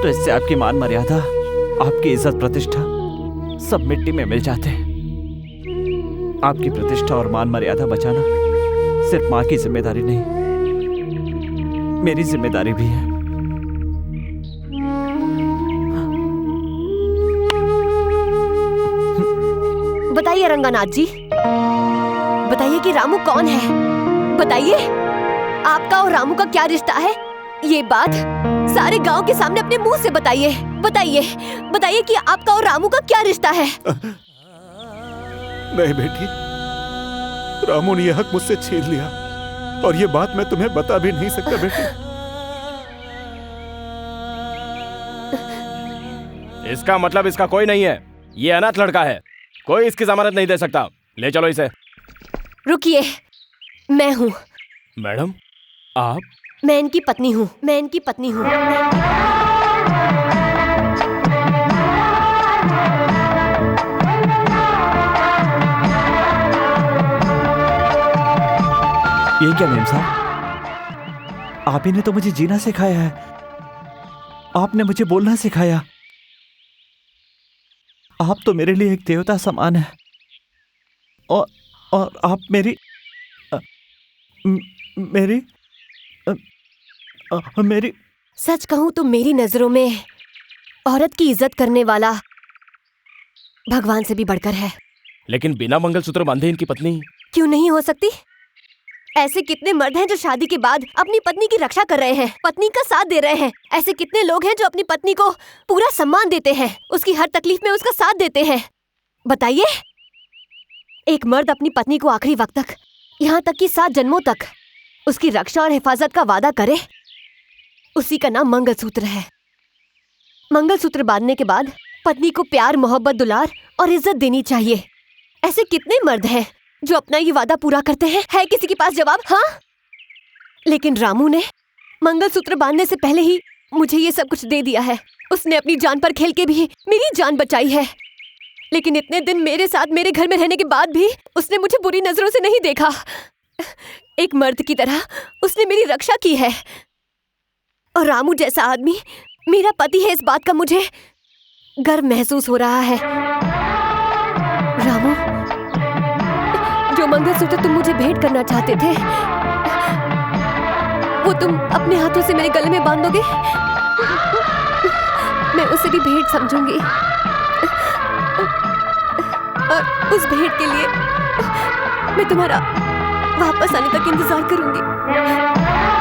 तो इससे आपकी मान मर्यादा, आपकी इज्जत प्रतिष्ठा सब मिट्टी में मिल जाते हैं। आपकी प्रतिष्ठा और मान मर्यादा बचाना सिर्फ माँ की जिम्मेदारी नहीं, मेरी जिम्मेदारी भी है। बताइए रंगानाथ जी, बताइए कि रामू कौन है। बताइए आपका और रामू का क्या रिश्ता है। ये बात सारे गांव के सामने अपने मुंह से बताइए। बताइए बताइए कि आपका और रामू का क्या रिश्ता है। नहीं बेटी, रामू ने यह हक मुझसे छीन लिया और ये बात मैं तुम्हें बता भी नहीं सकता बेटी। इसका मतलब इसका कोई नहीं है, ये अनाथ लड़का है, कोई इसकी जमानत नहीं दे सकता। ले चलो इसे। रुकिए, मैं हूँ। मैडम आप? मैं इनकी पत्नी हूँ, मैं इनकी पत्नी हूँ। ये क्या मेम साहब, आप ही ने तो मुझे जीना सिखाया है, आपने मुझे बोलना सिखाया। आप तो मेरे लिए एक देवता समान है और आप मेरी सच कहूँ तो मेरी नजरों में औरत की इज्जत करने वाला भगवान से भी बढ़कर है। लेकिन बिना मंगलसूत्र बांधे इनकी पत्नी क्यों नहीं हो सकती? ऐसे कितने मर्द हैं जो शादी के बाद अपनी पत्नी की रक्षा कर रहे हैं, पत्नी का साथ दे रहे हैं। ऐसे कितने लोग हैं जो अपनी पत्नी को पूरा सम्मान देते हैं, उसकी हर तकलीफ में उसका साथ देते हैं। बताइए, एक मर्द अपनी पत्नी को आखिरी वक्त तक, यहाँ तक कि 7 जन्मों तक उसकी रक्षा और हिफाजत का वादा करे, उसी का नाम मंगलसूत्र है। मंगलसूत्र बांधने के बाद पत्नी को प्यार, मोहब्बत, दुलार और इज्जत देनी चाहिए। ऐसे कितने मर्द हैं जो अपना ये वादा पूरा करते हैं? है किसी के पास जवाब? हाँ, लेकिन रामू ने मंगलसूत्र बांधने से पहले ही मुझे ये सब कुछ दे दिया है। उसने अपनी जान पर खेल के भी मेरी जान बचाई है। लेकिन इतने दिन मेरे साथ मेरे घर में रहने के बाद भी उसने मुझे बुरी नजरों से नहीं देखा। एक मर्द की तरह उसने मेरी रक्षा की है। और रामू जैसा आदमी मेरा पति है, इस बात का मुझे गर्व महसूस हो रहा है। रामू, जो मंगलसूत्र तुम मुझे भेंट करना चाहते थे, वो तुम अपने हाथों से मेरे गले में बांधोगे? मैं उसे भी भेंट समझूंगी और उस भेंट के लिए मैं तुम्हारा वापस आने तक इंतजार करूंगी।